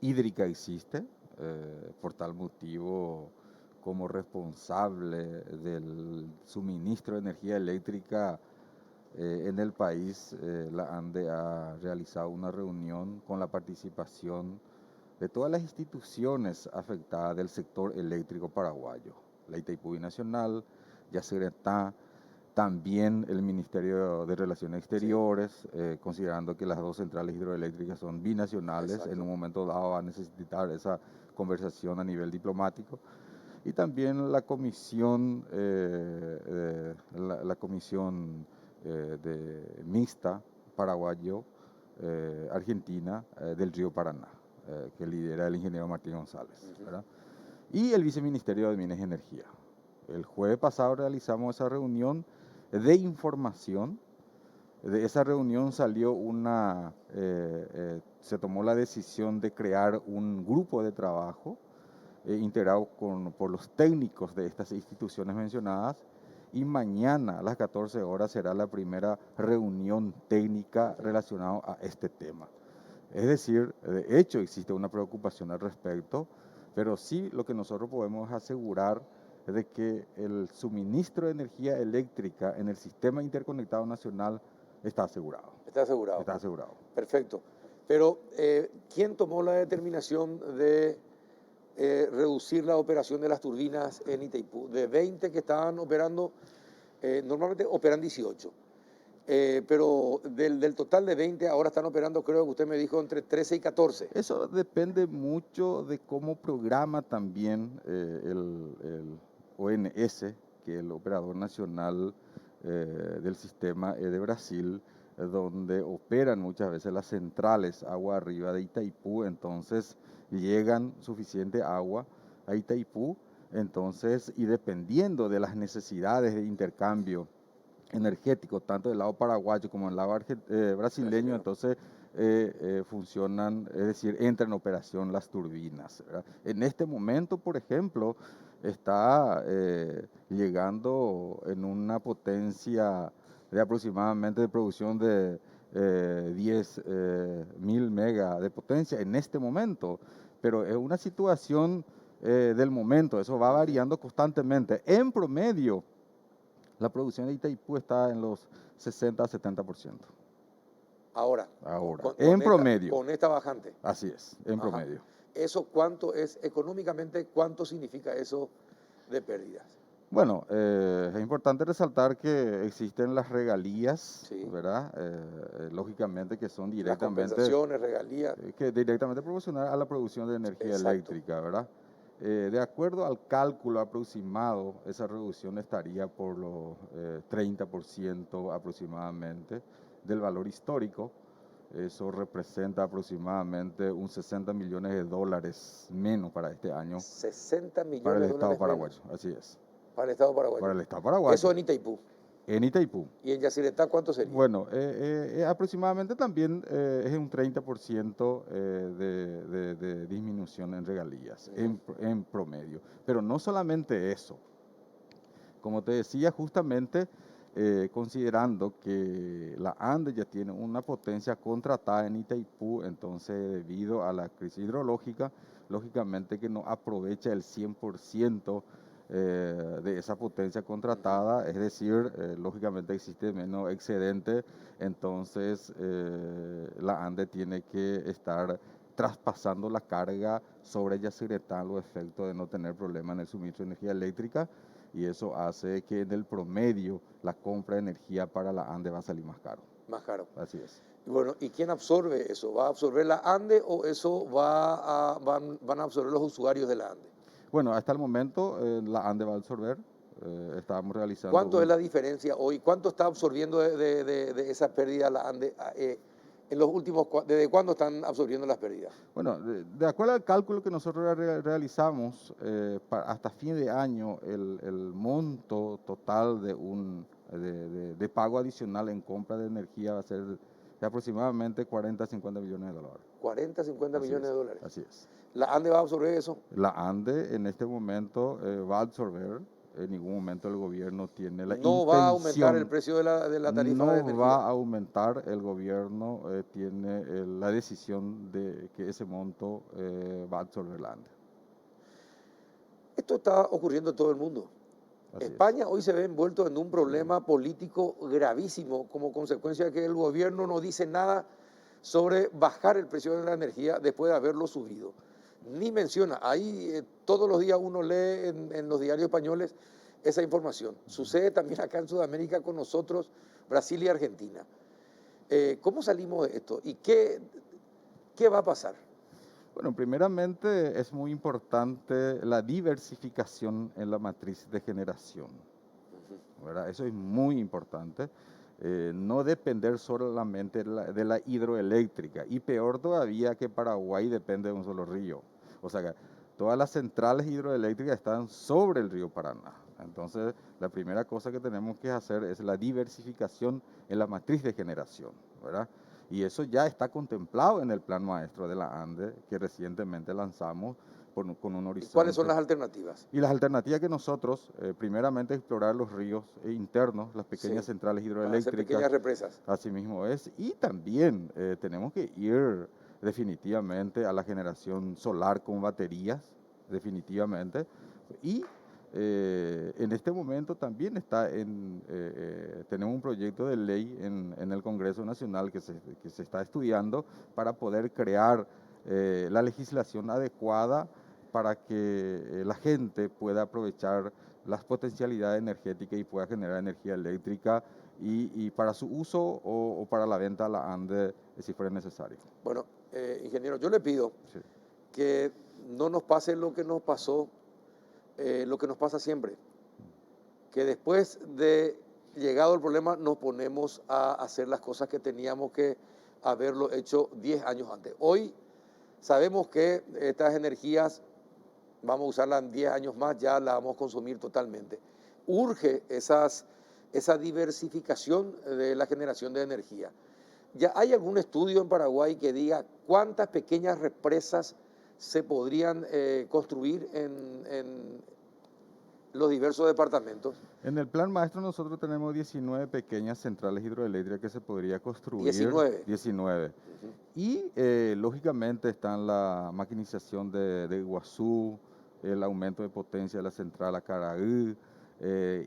S5: hídrica existe. Por tal motivo, como responsable del suministro de energía eléctrica en el país, la ANDE ha realizado una reunión con la participación de todas las instituciones afectadas del sector eléctrico paraguayo. La Itaipú Nacional, Yacyretá, también el Ministerio de Relaciones Exteriores, considerando que las 2 centrales hidroeléctricas son binacionales. Exacto. En un momento dado va a necesitar esa conversación a nivel diplomático. Y también la comisión, mixta paraguayo-argentina del Río Paraná, que lidera el ingeniero Martín González, ¿verdad? Y el Viceministerio de Minas y Energía. El jueves pasado realizamos esa reunión de información. De esa reunión salió se tomó la decisión de crear un grupo de trabajo integrado por los técnicos de estas instituciones mencionadas, y mañana a las 14 horas será la primera reunión técnica relacionada a este tema. Es decir, de hecho existe una preocupación al respecto, pero sí lo que nosotros podemos asegurar es de que el suministro de energía eléctrica en el sistema interconectado nacional está asegurado.
S1: Está asegurado.
S5: Está asegurado.
S1: Perfecto. Pero, ¿quién tomó la determinación de reducir la operación de las turbinas en Itaipú? De 20 que estaban operando, normalmente operan 18. Pero del total de 20 ahora están operando, creo que usted me dijo, entre 13 y 14.
S5: Eso depende mucho de cómo programa también el ONS, que es el operador nacional del sistema de Brasil, donde operan muchas veces las centrales agua arriba de Itaipú. Entonces llegan suficiente agua a Itaipú, entonces, y dependiendo de las necesidades de intercambio energético, tanto del lado paraguayo como del lado brasileño, entonces funcionan, es decir, entran en operación las turbinas, ¿verdad? En este momento, por ejemplo, está llegando en una potencia de aproximadamente de producción de 10.000 mega de potencia en este momento, pero es una situación del momento, eso va variando constantemente. En promedio, la producción de Itaipú está en los 60 a 70%.
S1: Ahora,
S5: Ahora, en promedio.
S1: con esta bajante.
S5: Así es, en
S1: Ajá.
S5: promedio.
S1: ¿Eso cuánto es económicamente? ¿Cuánto significa eso de pérdidas?
S5: Bueno, es importante resaltar que existen las regalías,
S1: Sí.
S5: ¿verdad? Lógicamente que son
S1: Las
S5: directamente,
S1: compensaciones, regalías.
S5: que directamente proporcional a la producción de energía
S1: Exacto.
S5: eléctrica, ¿verdad? De acuerdo al cálculo aproximado, esa reducción estaría por los 30% aproximadamente del valor histórico. Eso representa aproximadamente un 60 millones de dólares menos para este año
S1: 60 millones
S5: para el
S1: de
S5: Estado
S1: dólares
S5: paraguayo.
S1: menos
S5: Así es,
S1: para el Estado paraguayo.
S5: para el Estado paraguayo.
S1: Eso en Itaipú.
S5: En Itaipú.
S1: ¿Y en Yacyretá cuánto sería?
S5: Bueno, aproximadamente también es un 30% de disminución en regalías, en promedio. Pero no solamente eso. Como te decía, justamente considerando que la ANDE ya tiene una potencia contratada en Itaipú, entonces debido a la crisis hidrológica, lógicamente que no aprovecha el 100% de esa potencia contratada, es decir, lógicamente existe menos excedente, entonces la ANDE tiene que estar traspasando la carga sobre Yacyretá, los efectos de no tener problema en el suministro de energía eléctrica, y eso hace que en el promedio la compra de energía para la ANDE va a salir más caro.
S1: Más caro.
S5: Así es.
S1: Y bueno, ¿y quién absorbe eso? ¿Va a absorber la ANDE o eso van a absorber los usuarios de la ANDE?
S5: Bueno, hasta el momento la ANDE va a absorber. Estábamos realizando...
S1: ¿Cuánto es la diferencia hoy? ¿Cuánto está absorbiendo de esa pérdida la ANDE? En los últimos, ¿desde cuándo están absorbiendo las pérdidas?
S5: Bueno, de acuerdo al cálculo que nosotros realizamos, hasta fin de año el monto total de pago adicional en compra de energía va a ser de aproximadamente 40 a 50 millones de dólares.
S1: 40, 50 millones de dólares.
S5: Así es.
S1: ¿La ANDE va a absorber eso?
S5: La ANDE en este momento va a absorber. En ningún momento el gobierno tiene la intención.
S1: ¿No va a aumentar el precio de la tarifa de energía?
S5: No va a aumentar, el gobierno tiene la decisión de que ese monto va a absorber la ANDE.
S1: Esto está ocurriendo en todo el mundo.
S5: Así
S1: España hoy se ve envuelto en un problema político gravísimo como consecuencia de que el gobierno no dice nada sobre bajar el precio de la energía después de haberlo subido. Ni menciona, ahí todos los días uno lee en los diarios españoles esa información. Sucede también acá en Sudamérica con nosotros, Brasil y Argentina. ¿Cómo salimos de esto? ¿Y qué va a pasar?
S5: Bueno, primeramente es muy importante la diversificación en la matriz de generación, ¿verdad? Eso es muy importante. No depender solamente de la hidroeléctrica, y peor todavía que Paraguay depende de un solo río. O sea que todas las centrales hidroeléctricas están sobre el río Paraná. Entonces, la primera cosa que tenemos que hacer es la diversificación en la matriz de generación, ¿verdad? Y eso ya está contemplado en el plan maestro de la ANDE que recientemente lanzamos con un horizonte.
S1: ¿Y cuáles son las alternativas?
S5: Y las alternativas que nosotros, primeramente, explorar los ríos internos, las pequeñas centrales hidroeléctricas.
S1: Para hacer pequeñas represas.
S5: Así mismo es. Y también tenemos que ir definitivamente a la generación solar con baterías, definitivamente. Y en este momento también tenemos un proyecto de ley en el Congreso Nacional que se está estudiando para poder crear la legislación adecuada para que la gente pueda aprovechar las potencialidades energéticas y pueda generar energía eléctrica y para su uso o para la venta a la ANDE si fuera necesario.
S1: Bueno, ingeniero, yo le pido que no nos pase lo que nos pasó, lo que nos pasa siempre, que después de llegado el problema nos ponemos a hacer las cosas que teníamos que haberlo hecho 10 años antes. Hoy sabemos que estas energías vamos a usarlas en 10 años más, ya la vamos a consumir totalmente. Urge esa diversificación de la generación de energía. ¿Ya hay algún estudio en Paraguay que diga cuántas pequeñas represas se podrían construir los diversos departamentos.
S5: En el plan maestro nosotros tenemos 19 pequeñas centrales hidroeléctricas que se podría construir.
S1: 19.
S5: 19.
S1: Ujú.
S5: Y lógicamente están la maquinización de Iguazú, el aumento de potencia de la central Acaraí,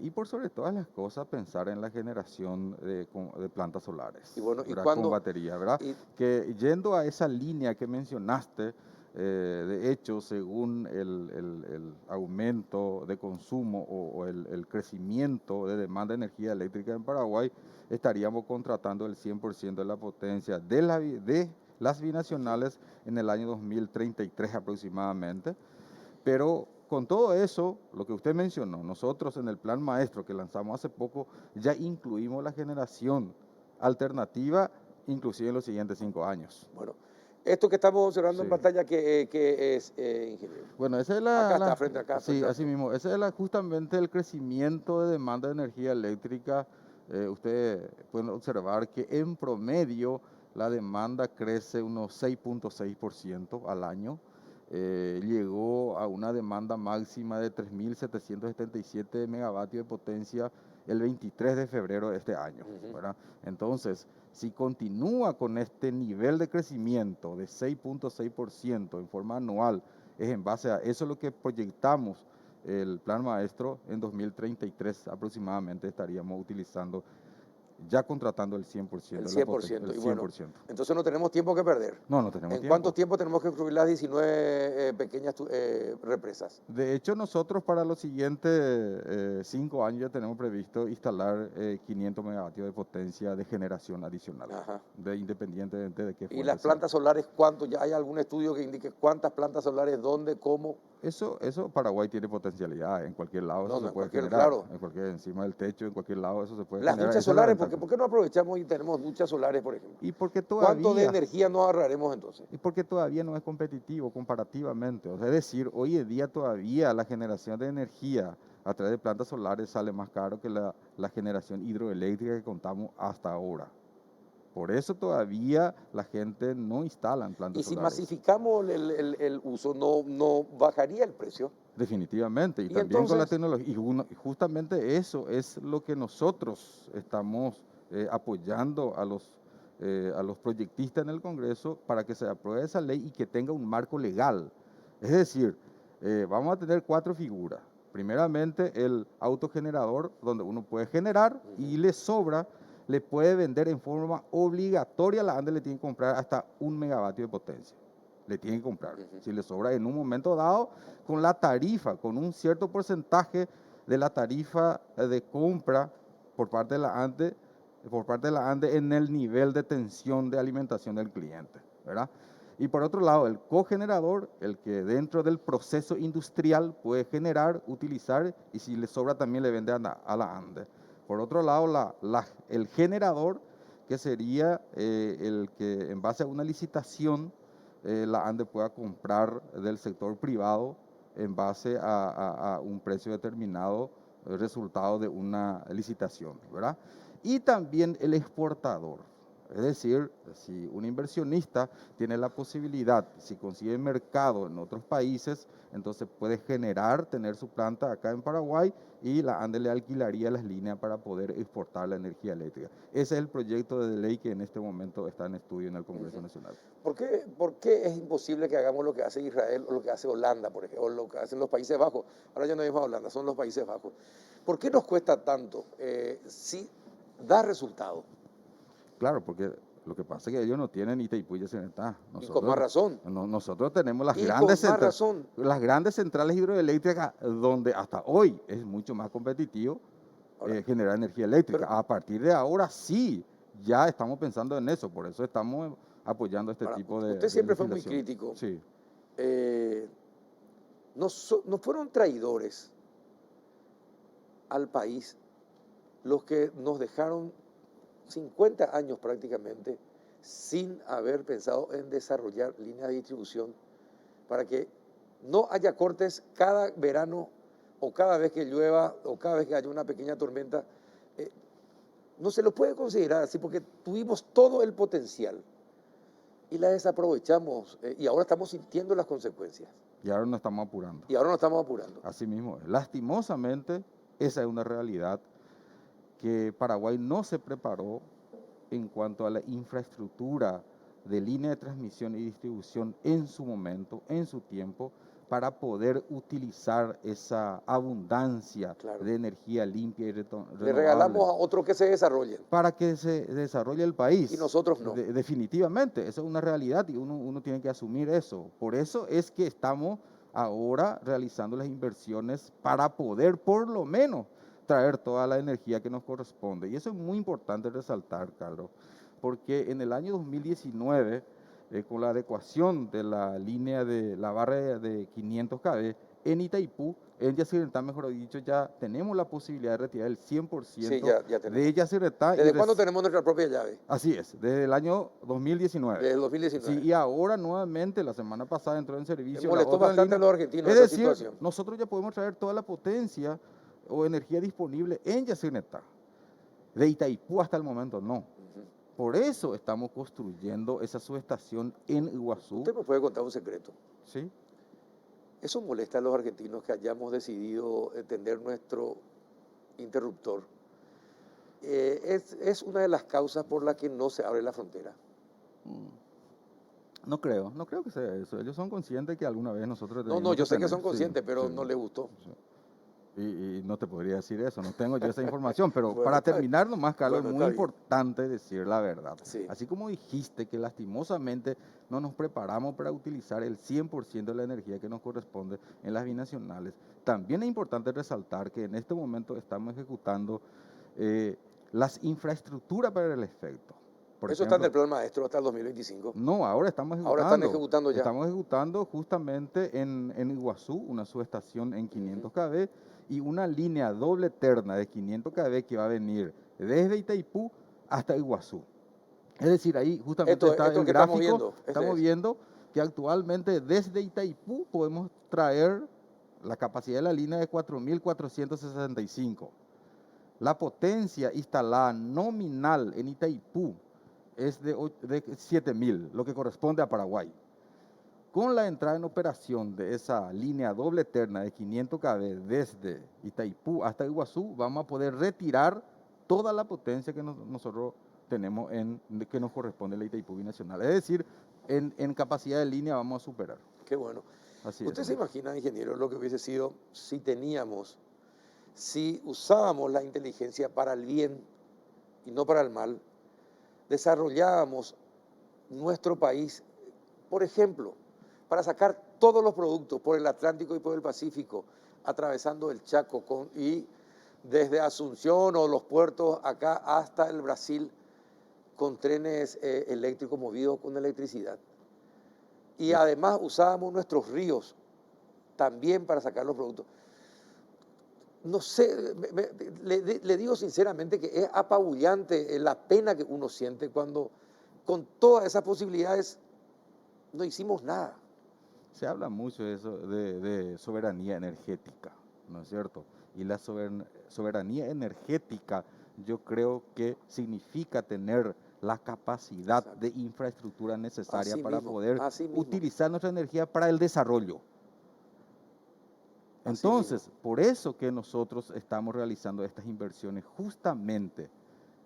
S5: y por sobre todas las cosas pensar en la generación de plantas solares,
S1: Y bueno, ¿y
S5: ¿verdad?
S1: cuándo?
S5: Con batería, ¿verdad?
S1: Y-
S5: Que yendo a esa línea que mencionaste, de hecho, según el aumento de consumo o el crecimiento de demanda de energía eléctrica en Paraguay, estaríamos contratando el 100% de la potencia de las binacionales en el año 2033 aproximadamente. Pero con todo eso, lo que usted mencionó, nosotros en el plan maestro que lanzamos hace poco, ya incluimos la generación alternativa, inclusive en los siguientes 5 años.
S1: Bueno, esto que estamos observando en
S5: Sí.
S1: pantalla, que es, ingeniero?
S5: Bueno, esa es
S1: Acá está, frente acá.
S5: sí,
S1: Frente a-
S5: así mismo, ese es justamente el crecimiento de demanda de energía eléctrica. Usted puede observar que en promedio la demanda crece unos 6.6% al año. Llegó a una demanda máxima de 3.777 megavatios de potencia el 23 de febrero de este año,
S1: Ujú.
S5: ¿verdad? Entonces, si continúa con este nivel de crecimiento de 6.6% en forma anual, es en base a eso lo que proyectamos el plan maestro. En 2033 aproximadamente estaríamos utilizando, ya contratando el 100%
S1: El
S5: de la potencia,
S1: 100%.
S5: el
S1: Y bueno,
S5: 100%.
S1: entonces no tenemos tiempo que perder.
S5: No tenemos
S1: ¿En
S5: tiempo.
S1: cuánto tiempo tenemos que construir las 19 pequeñas represas?
S5: De hecho, nosotros para los siguientes 5 años ya tenemos previsto instalar 500 megavatios de potencia de generación adicional,
S1: Ajá.
S5: independientemente de qué
S1: ¿Y
S5: fuente
S1: las
S5: sea.
S1: plantas solares cuánto? ¿Ya hay algún estudio que indique cuántas plantas solares, dónde, cómo?
S5: Eso Paraguay tiene potencialidad, en cualquier lado eso
S1: No,
S5: se
S1: en
S5: puede
S1: cualquier,
S5: generar,
S1: claro.
S5: encima del techo, en cualquier lado eso se puede
S1: Las
S5: generar.
S1: duchas
S5: Esa es la
S1: solares,
S5: ventaja.
S1: ¿por qué no aprovechamos y tenemos duchas solares, por ejemplo?
S5: Y porque
S1: ¿Cuánto de
S5: todavía,
S1: energía nos ahorraremos entonces?
S5: y porque todavía no es competitivo comparativamente. O sea, es decir, hoy en día todavía la generación de energía a través de plantas solares sale más caro que la generación hidroeléctrica que contamos hasta ahora. Por eso todavía la gente no instala en plantas
S1: Y si
S5: solares.
S1: masificamos el uso, no bajaría el precio.
S5: Definitivamente, y
S1: Y
S5: también con la
S1: entonces,
S5: tecnología. Y justamente eso es lo que nosotros estamos apoyando a los proyectistas en el Congreso para que se apruebe esa ley y que tenga un marco legal. Es decir, vamos a tener 4 figuras. Primeramente, el autogenerador, donde uno puede generar y le sobra, le puede vender en forma obligatoria. La ANDE le tiene que comprar hasta 1 megavatio de potencia. Le tiene que comprar. Si le sobra en un momento dado, con la tarifa, con un cierto porcentaje de la tarifa de compra por parte de la ANDE en el nivel de tensión de alimentación del cliente, ¿verdad? Y por otro lado, el cogenerador, el que dentro del proceso industrial puede generar, utilizar, y si le sobra también le vende a la ANDE. Por otro lado, el generador, que sería el que en base a una licitación la ANDE pueda comprar del sector privado en base a un precio determinado, resultado de una licitación, ¿verdad? Y también el exportador. Es decir, si un inversionista tiene la posibilidad, si consigue mercado en otros países, entonces puede tener su planta acá en Paraguay y la ANDE le alquilaría las líneas para poder exportar la energía eléctrica. Ese es el proyecto de ley que en este momento está en estudio en el Congreso Nacional.
S1: ¿Por qué es imposible que hagamos lo que hace Israel o lo que hace Holanda, por ejemplo, o lo que hacen los Países Bajos? Ahora ya no es más Holanda, son los Países Bajos. ¿Por qué nos cuesta tanto si da resultado?
S5: Claro, porque lo que pasa es que ellos no tienen Itaipú y Yacyretá.
S1: Y con más razón.
S5: Nosotros tenemos las
S1: Y con más razón.
S5: las grandes centrales hidroeléctricas donde hasta hoy es mucho más competitivo
S1: Ahora,
S5: generar energía eléctrica.
S1: pero-
S5: A partir de ahora sí, ya estamos pensando en eso, por eso estamos apoyando este
S1: Ahora,
S5: tipo de
S1: usted siempre fue muy
S5: legislación.
S1: crítico.
S5: Sí.
S1: No fueron traidores al país los que nos dejaron 50 años prácticamente sin haber pensado en desarrollar líneas de distribución para que no haya cortes cada verano o cada vez que llueva o cada vez que haya una pequeña tormenta. No se lo puede considerar así porque tuvimos todo el potencial y la desaprovechamos y ahora estamos sintiendo las consecuencias.
S5: Y ahora nos estamos apurando.
S1: Y ahora nos estamos apurando.
S5: Así mismo, lastimosamente, esa es una realidad que Paraguay no se preparó en cuanto a la infraestructura de línea de transmisión y distribución en su momento, en su tiempo, para poder utilizar esa abundancia
S1: Claro.
S5: de energía limpia y
S1: Le
S5: renovable
S1: regalamos a otro que se desarrolle.
S5: para que se desarrolle el país.
S1: Y nosotros no.
S5: Definitivamente, eso es una realidad y uno tiene que asumir eso. Por eso es que estamos ahora realizando las inversiones para poder por lo menos traer toda la energía que nos corresponde. Y eso es muy importante resaltar, Carlos, porque en el año 2019, con la adecuación de la línea de la barra de 500 kV, en Itaipú, en Yacyretá, mejor dicho, ya tenemos la posibilidad de retirar el 100%
S1: Sí, ya tenemos.
S5: de Yacyretá.
S1: ¿Desde cuándo tenemos nuestra propia llave?
S5: Así es, desde el año 2019.
S1: Desde el 2019.
S5: Sí, y ahora nuevamente, la semana pasada entró en servicio
S1: Me
S5: la
S1: molestó
S5: otra
S1: bastante
S5: línea.
S1: a los argentinos
S5: Es
S1: esa
S5: decir,
S1: situación.
S5: nosotros ya podemos traer toda la potencia o energía disponible en Yacyretá. De Itaipú hasta el momento no. Por eso estamos construyendo esa subestación en Iguazú.
S1: Usted me puede contar un secreto.
S5: ¿Sí?
S1: Eso molesta a los argentinos que hayamos decidido tener nuestro interruptor. Es una de las causas por las que no se abre la frontera.
S5: No creo que sea eso. Ellos son conscientes que alguna vez nosotros
S1: No,
S5: tenemos
S1: yo sé que
S5: tener,
S1: son
S5: sí,
S1: conscientes, pero
S5: sí,
S1: no les gustó.
S5: sí. Y no te podría decir eso, no tengo yo esa información, pero
S1: Bueno,
S5: para
S1: está bien.
S5: terminar nomás, Carlos,
S1: Bueno,
S5: es muy
S1: está bien.
S5: importante decir la verdad.
S1: Sí.
S5: Así como dijiste que lastimosamente no nos preparamos para utilizar el 100% de la energía que nos corresponde en las binacionales, también es importante resaltar que en este momento estamos ejecutando las infraestructuras para el efecto. Por
S1: Eso está en
S5: ejemplo,
S1: el plan maestro hasta el 2025.
S5: no, ahora estamos ejecutando.
S1: Ahora están ejecutando ya.
S5: Estamos ejecutando justamente en Iguazú, una subestación en 500 kV y una línea doble terna de 500 kV que va a venir desde Itaipú hasta Iguazú. Es decir, ahí justamente está
S1: esto
S5: el
S1: que estamos
S5: gráfico.
S1: viendo,
S5: Estamos
S1: es.
S5: viendo que actualmente desde Itaipú podemos traer la capacidad de la línea de 4.465. La potencia instalada nominal en Itaipú es de 7.000, lo que corresponde a Paraguay. Con la entrada en operación de esa línea doble terna de 500 kV desde Itaipú hasta Iguazú, vamos a poder retirar toda la potencia que nosotros tenemos que nos corresponde a la Itaipú binacional. Es decir, en capacidad de línea vamos a superar.
S1: Qué bueno.
S5: Así
S1: ¿Usted
S5: es,
S1: se imagina, ingeniero, lo que hubiese sido si usábamos la inteligencia para el bien y no para el mal, desarrollábamos nuestro país, por ejemplo, para sacar todos los productos por el Atlántico y por el Pacífico, atravesando el Chaco y desde Asunción o los puertos acá hasta el Brasil, con trenes eléctricos movidos con electricidad? Y además usábamos nuestros ríos también para sacar los productos. No sé, le digo sinceramente que es apabullante la pena que uno siente cuando con todas esas posibilidades no hicimos nada.
S5: Se habla mucho de eso, de soberanía energética, ¿no es cierto? Y la soberanía energética yo creo que significa tener la capacidad
S1: Exacto.
S5: de infraestructura necesaria
S1: Así
S5: para
S1: mismo,
S5: poder
S1: así mismo.
S5: utilizar nuestra energía para el desarrollo.
S1: Así
S5: Entonces,
S1: mismo.
S5: por eso que nosotros estamos realizando estas inversiones justamente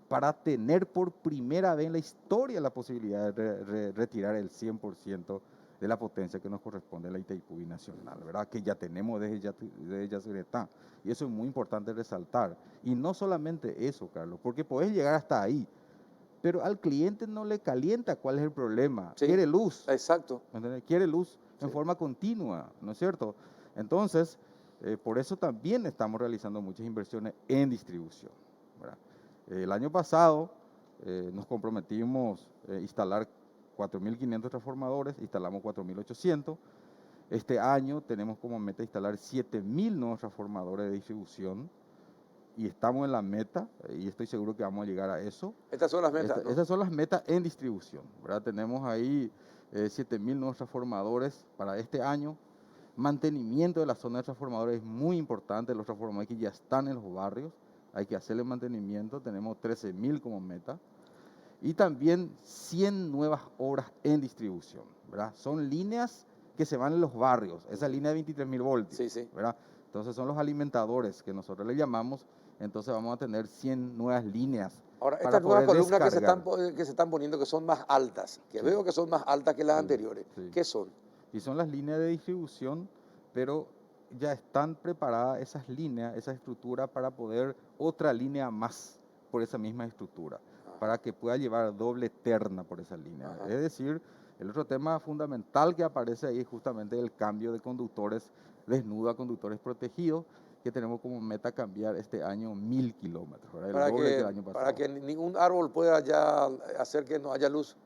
S5: para tener por primera vez en la historia la posibilidad de retirar el 100% de la potencia que nos corresponde a la Itaipú binacional, ¿verdad? Que ya tenemos desde Yacyretá. Y eso es muy importante resaltar. Y no solamente eso, Carlos, porque podés llegar hasta ahí, pero al cliente no le calienta cuál es el problema.
S1: Sí,
S5: quiere luz.
S1: Exacto.
S5: ¿Entendés? Quiere luz en
S1: Sí.
S5: forma continua, ¿no es cierto? Entonces, por eso también estamos realizando muchas inversiones en distribución, ¿verdad? El año pasado nos comprometimos a instalar 4.500 transformadores, instalamos 4.800. Este año tenemos como meta instalar 7.000 nuevos transformadores de distribución y estamos en la meta y estoy seguro que vamos a llegar a eso.
S1: Estas son las metas, ¿no?
S5: Esas son las metas en distribución, ¿verdad? Tenemos ahí 7.000 nuevos transformadores para este año. Mantenimiento de la zona de transformadores es muy importante, los transformadores que ya están en los barrios, hay que hacerle mantenimiento, tenemos 13.000 como meta. Y también 100 nuevas obras en distribución, ¿verdad? Son líneas que se van en los barrios, esa línea de 23.000 voltios,
S1: Sí, sí.
S5: ¿verdad? Entonces son los alimentadores que nosotros le llamamos, entonces vamos a tener 100 nuevas líneas
S1: Ahora,
S5: para
S1: estas nuevas
S5: poder
S1: columnas
S5: descargar.
S1: que se están poniendo, que son más altas, que
S5: Sí.
S1: veo que son más altas que las
S5: Sí,
S1: anteriores,
S5: sí.
S1: ¿qué son?
S5: Y son las líneas de distribución, pero ya están preparadas esas líneas, esa estructura para poder otra línea más por esa misma estructura, para que pueda llevar doble terna por esa línea.
S1: Ajá.
S5: Es decir, el otro tema fundamental que aparece ahí es justamente el cambio de conductores desnudos a conductores protegidos, que tenemos como meta cambiar este año 1.000 kilómetros, ¿verdad? El doble que el año pasado.
S1: Para que ningún árbol pueda ya hacer que no haya luz.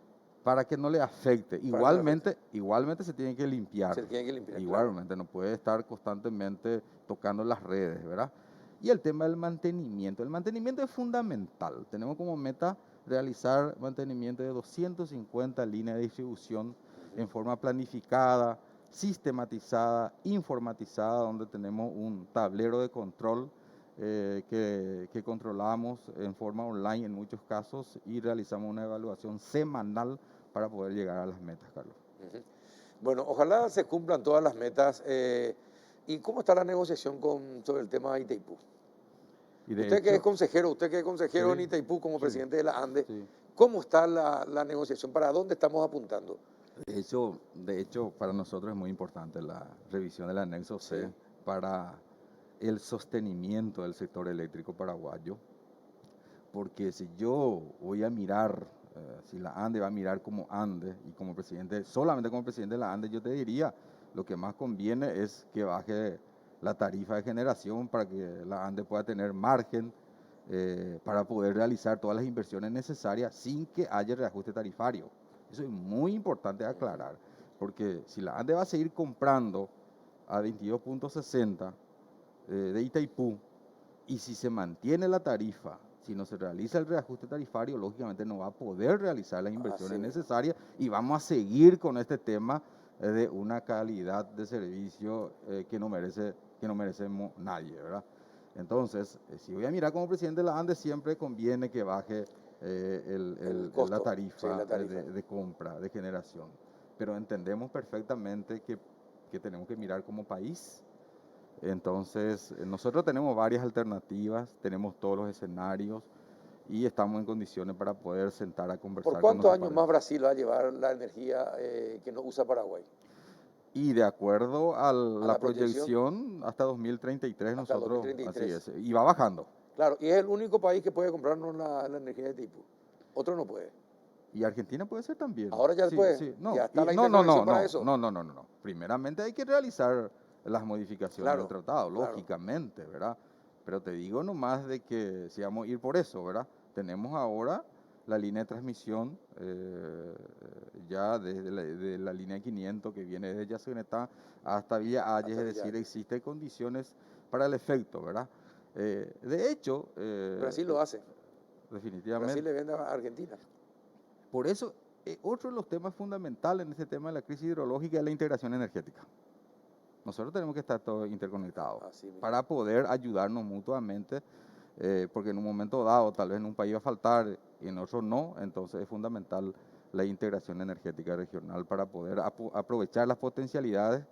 S5: Para que no le afecte.
S1: Para que no le
S5: Igualmente se tiene que limpiar.
S1: Se tiene que limpiar,
S5: Igualmente, no puede estar constantemente tocando las redes, ¿verdad? Y el tema del mantenimiento. El mantenimiento es fundamental. Tenemos como meta realizar mantenimiento de 250 líneas de distribución en forma planificada, sistematizada, informatizada, donde tenemos un tablero de control que controlamos en forma online en muchos casos y realizamos una evaluación semanal para poder llegar a las metas, Carlos.
S1: Ujú. Bueno, ojalá se cumplan todas las metas. ¿Y cómo está la negociación sobre el tema de Itaipú?
S5: Y de
S1: Usted que es
S5: hecho,
S1: consejero en
S5: sí,
S1: Itaipú como
S5: sí,
S1: presidente de la ANDE,
S5: sí.
S1: ¿cómo está la negociación? ¿Para dónde estamos apuntando?
S5: De hecho, para nosotros es muy importante la revisión del anexo C
S1: Sí.
S5: para el sostenimiento del sector eléctrico paraguayo, porque si yo voy a mirar, si la ANDE va a mirar como ANDE y como presidente, solamente como presidente de la ANDE, yo te diría, lo que más conviene es que baje la tarifa de generación para que la ANDE pueda tener margen para poder realizar todas las inversiones necesarias sin que haya reajuste tarifario. Eso es muy importante aclarar, porque si la ANDE va a seguir comprando a 22.60 de Itaipú, y si se mantiene la tarifa, si no se realiza el reajuste tarifario, lógicamente no va a poder realizar las inversiones necesarias y vamos a seguir con este tema de una calidad de servicio que no merecemos nadie, ¿verdad? Entonces, si voy a mirar como presidente de la ANDE, siempre conviene que baje
S1: El costo,
S5: la tarifa,
S1: la tarifa.
S5: de compra, de generación. Pero entendemos perfectamente que tenemos que mirar como país. Entonces, nosotros tenemos varias alternativas, tenemos todos los escenarios y estamos en condiciones para poder sentar a conversar
S1: ¿Por
S5: con
S1: cuántos
S5: nuestros
S1: años más
S5: pares.
S1: Brasil va a llevar la energía que no usa Paraguay?
S5: Y de acuerdo a
S1: la
S5: la
S1: proyección,
S5: proyección, hasta 2033
S1: hasta
S5: nosotros, así
S1: 2033.
S5: es, y va bajando.
S1: Claro, y es el único país que puede comprarnos la energía de tipo. Otro no puede.
S5: Y Argentina puede ser también.
S1: Ahora ya
S5: Sí,
S1: puede.
S5: sí, no,
S1: Ya está la
S5: no, no,
S1: interconexión
S5: no,
S1: para
S5: no,
S1: eso.
S5: no. Primeramente hay que realizar las modificaciones
S1: Claro,
S5: del tratado,
S1: claro.
S5: lógicamente, ¿verdad? Pero te digo nomás de que si vamos a ir por eso, ¿verdad? Tenemos ahora la línea de transmisión ya desde de la línea 500 que viene desde Yacyretá hasta Villa Ayes,
S1: Hasta
S5: es
S1: Villa
S5: decir,
S1: Ayes.
S5: existen condiciones para el efecto, ¿verdad? De hecho,
S1: Brasil lo hace.
S5: definitivamente.
S1: Brasil le vende a Argentina.
S5: Por eso, otro de los temas fundamentales en este tema de la crisis hidrológica es la integración energética. Nosotros tenemos que estar todos interconectados para poder ayudarnos mutuamente, porque en un momento dado, tal vez en un país va a faltar y en otro no, entonces es fundamental la integración energética regional para poder aprovechar las potencialidades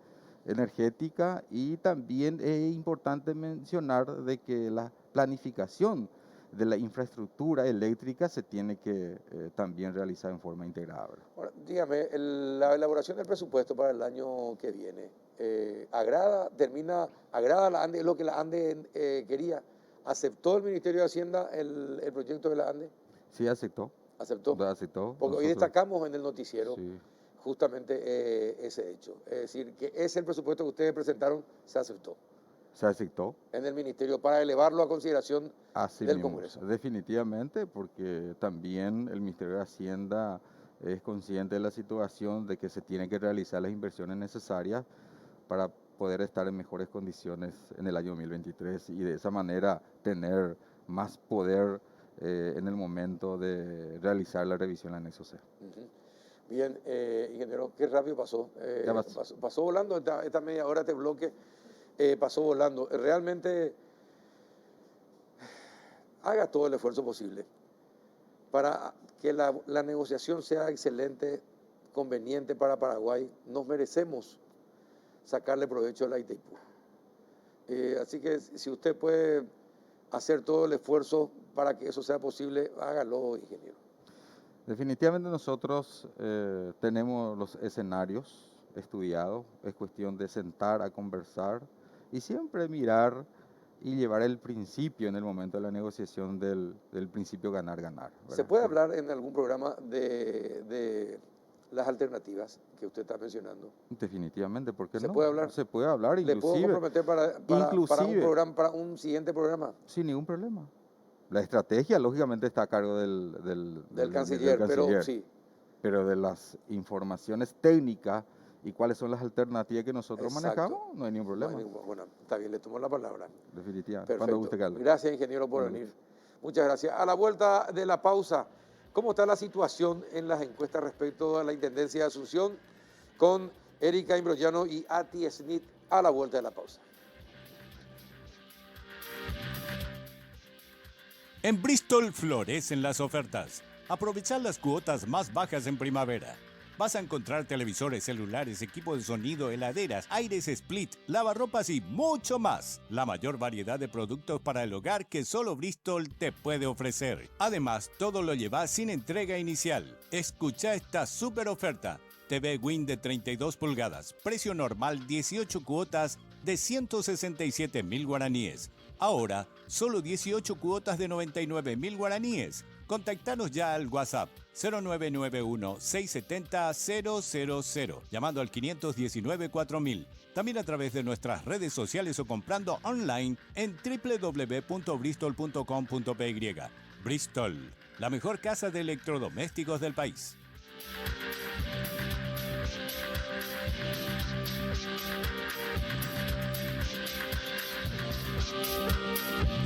S5: energéticas y también es importante mencionar de que la planificación de la infraestructura eléctrica se tiene que también realizar en forma integrada.
S1: Ahora, dígame, la elaboración del presupuesto para el año que viene, agrada a la ANDE, es lo que la ANDE quería. ¿Aceptó el Ministerio de Hacienda el proyecto de la ANDE?
S5: Sí, aceptó.
S1: ¿Aceptó?
S5: Aceptó.
S1: Porque hoy destacamos en el noticiero
S5: sí,
S1: justamente ese hecho. Es decir, que ese el presupuesto que ustedes presentaron, se aceptó
S5: se aceptó.
S1: en el Ministerio para elevarlo a consideración
S5: Así
S1: del
S5: mismo,
S1: Congreso.
S5: definitivamente, porque también el Ministerio de Hacienda es consciente de la situación de que se tienen que realizar las inversiones necesarias para poder estar en mejores condiciones en el año 2023 y de esa manera tener más poder en el momento de realizar la revisión del anexo C.
S1: Bien, ingeniero, qué rápido pasó. Pasó volando esta media hora, este bloque pasó volando. Realmente haga todo el esfuerzo posible para que la negociación sea excelente, conveniente para Paraguay. Nos merecemos sacarle provecho a la Itaipú. Así que si usted puede hacer todo el esfuerzo para que eso sea posible, hágalo, ingeniero.
S5: Definitivamente nosotros tenemos los escenarios estudiados, es cuestión de sentar a conversar y siempre mirar y llevar el principio en el momento de la negociación del principio ganar-ganar.
S1: ¿Se puede hablar en algún programa de las alternativas que usted está mencionando?
S5: Definitivamente, ¿por qué
S1: ¿Se
S5: no?
S1: puede hablar?
S5: Se puede hablar,
S1: ¿Le puedo
S5: inclusive,
S1: comprometer para un programa, para un siguiente programa?
S5: sin ningún problema. La estrategia, lógicamente, está a cargo
S1: Del canciller, pero sí.
S5: Pero de las informaciones técnicas y cuáles son las alternativas que nosotros manejamos, no hay ningún problema.
S1: Bueno, está bien, le tomo la palabra.
S5: Definitivamente.
S1: Perfecto.
S5: Cuando guste, Carlos.
S1: Gracias, ingeniero, por venir. Muchas gracias. A la vuelta de la pausa, ¿cómo está la situación en las encuestas respecto a la Intendencia de Asunción? Con Erika Imbrogliano y Ati Smith a la vuelta de la pausa.
S2: En Bristol florecen las ofertas. Aprovechar las cuotas más bajas en primavera. Vas a encontrar televisores, celulares, equipos de sonido, heladeras, aires split, lavarropas y mucho más. La mayor variedad de productos para el hogar que solo Bristol te puede ofrecer. Además, todo lo llevas sin entrega inicial. Escucha esta super oferta. TV Win de 32 pulgadas, precio normal 18 cuotas de 167.000 guaraníes. Ahora, solo 18 cuotas de 99.000 guaraníes. Contactanos ya al WhatsApp 0991-670-000, llamando al 519-4000. También a través de nuestras redes sociales o comprando online en www.bristol.com.py. Bristol, la mejor casa de electrodomésticos del país.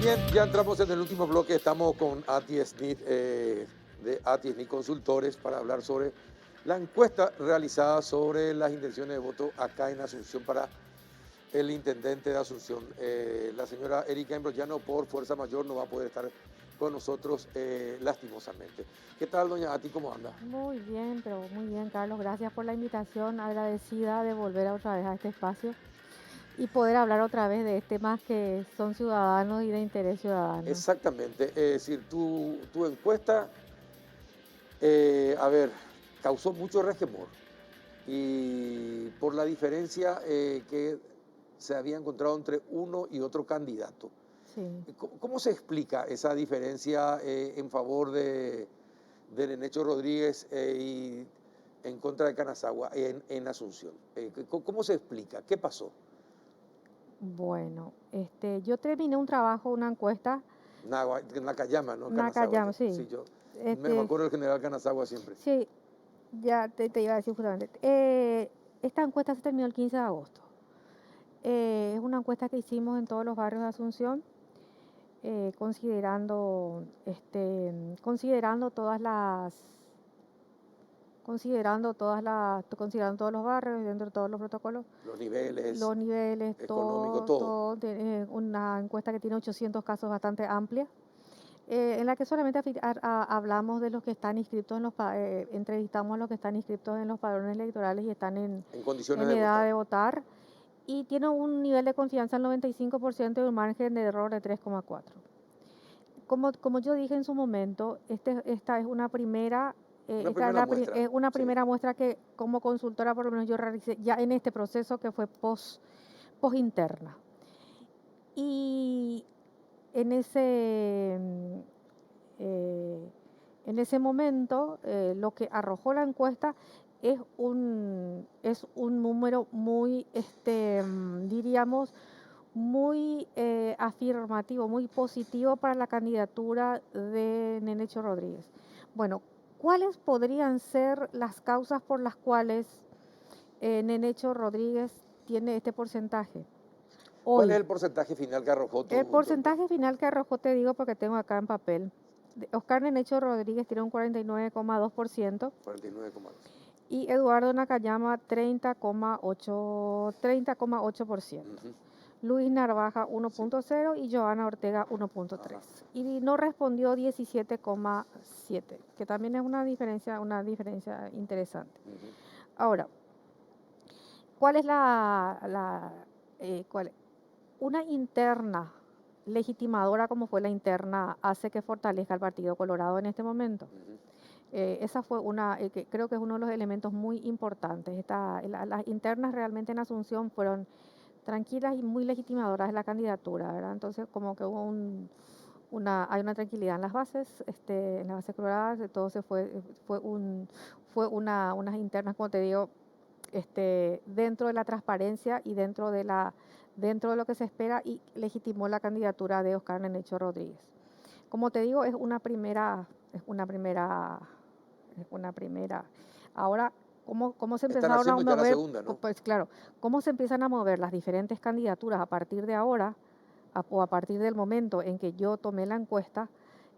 S1: Bien, ya entramos en el último bloque. Estamos con Ati Smith de Ati Smith Consultores para hablar sobre la encuesta realizada sobre las intenciones de voto acá en Asunción para el intendente de Asunción. La señora Erika Imbrogliano, por fuerza mayor, no va a poder estar con nosotros lastimosamente. ¿Qué tal, doña Ati? ¿Cómo anda?
S6: Muy bien, pero muy bien, Carlos. Gracias por la invitación. Agradecida de volver otra vez a este espacio y poder hablar otra vez de temas que son ciudadanos y de interés ciudadano.
S1: Exactamente. Es decir, tu encuesta, causó mucho resquemor y por la diferencia que se había encontrado entre uno y otro candidato.
S6: Sí.
S1: ¿Cómo se explica esa diferencia en favor de Nenecho Rodríguez y en contra de Canazagua en Asunción? ¿Cómo se explica? ¿Qué pasó?
S6: Bueno, yo terminé un trabajo, una encuesta.
S1: Nakayama, ¿no?
S6: Nakayama, sí.
S1: Sí, yo me acuerdo del general Canazagua siempre.
S6: Sí, ya te iba a decir justamente. Esta encuesta se terminó el 15 de agosto. Es una encuesta que hicimos en todos los barrios de Asunción, considerando todos los barrios, dentro de todos los protocolos.
S1: Los niveles
S6: económicos, todo. Una encuesta que tiene 800 casos bastante amplia, en la que solamente hablamos de los que están inscritos entrevistamos a los que están inscritos en los padrones electorales y están en
S1: condiciones
S6: en edad de votar. Y tiene un nivel de confianza del 95% y un margen de error de 3,4. Como yo dije en su momento, esta es una primera muestra que como consultora por lo menos yo realicé ya en este proceso que fue post interna. Y en ese momento lo que arrojó la encuesta es un número muy, diríamos, muy afirmativo, muy positivo para la candidatura de Nenecho Rodríguez. Bueno, ¿cuáles podrían ser las causas por las cuales Nenecho Rodríguez tiene este porcentaje?
S1: ¿Cuál es el porcentaje final que arrojó?
S6: El porcentaje final que arrojó, te digo porque tengo acá en papel. Oscar Nenecho Rodríguez tiene un 49,2%.
S1: 49,2%.
S6: Y Eduardo Nakayama 30,8%. Luis Narvaja 1.0 y Joana Ortega 1.3. Y no respondió 17,7, que también es una diferencia interesante. Ahora, ¿Cuál es cuál? Una interna legitimadora como fue la interna hace que fortalezca al Partido Colorado en este momento.
S1: Ujú.
S6: Esa fue que creo que es uno de los elementos muy importantes. Las internas realmente en Asunción fueron tranquilas y muy legitimadoras de la candidatura, ¿verdad? Entonces como que hubo hay una tranquilidad en las bases, en las bases coloradas, todo fue unas internas, como te digo, dentro de la transparencia y dentro de lo que se espera, y legitimó la candidatura de Oscar Nenecho Rodríguez. Como te digo, es una primera. Ahora, ¿cómo se
S1: Están
S6: empezaron a
S1: haciendo ya la
S6: mover?
S1: segunda, ¿no?
S6: Pues claro, ¿cómo se empiezan a mover las diferentes candidaturas a partir de ahora, o a partir del momento en que yo tomé la encuesta?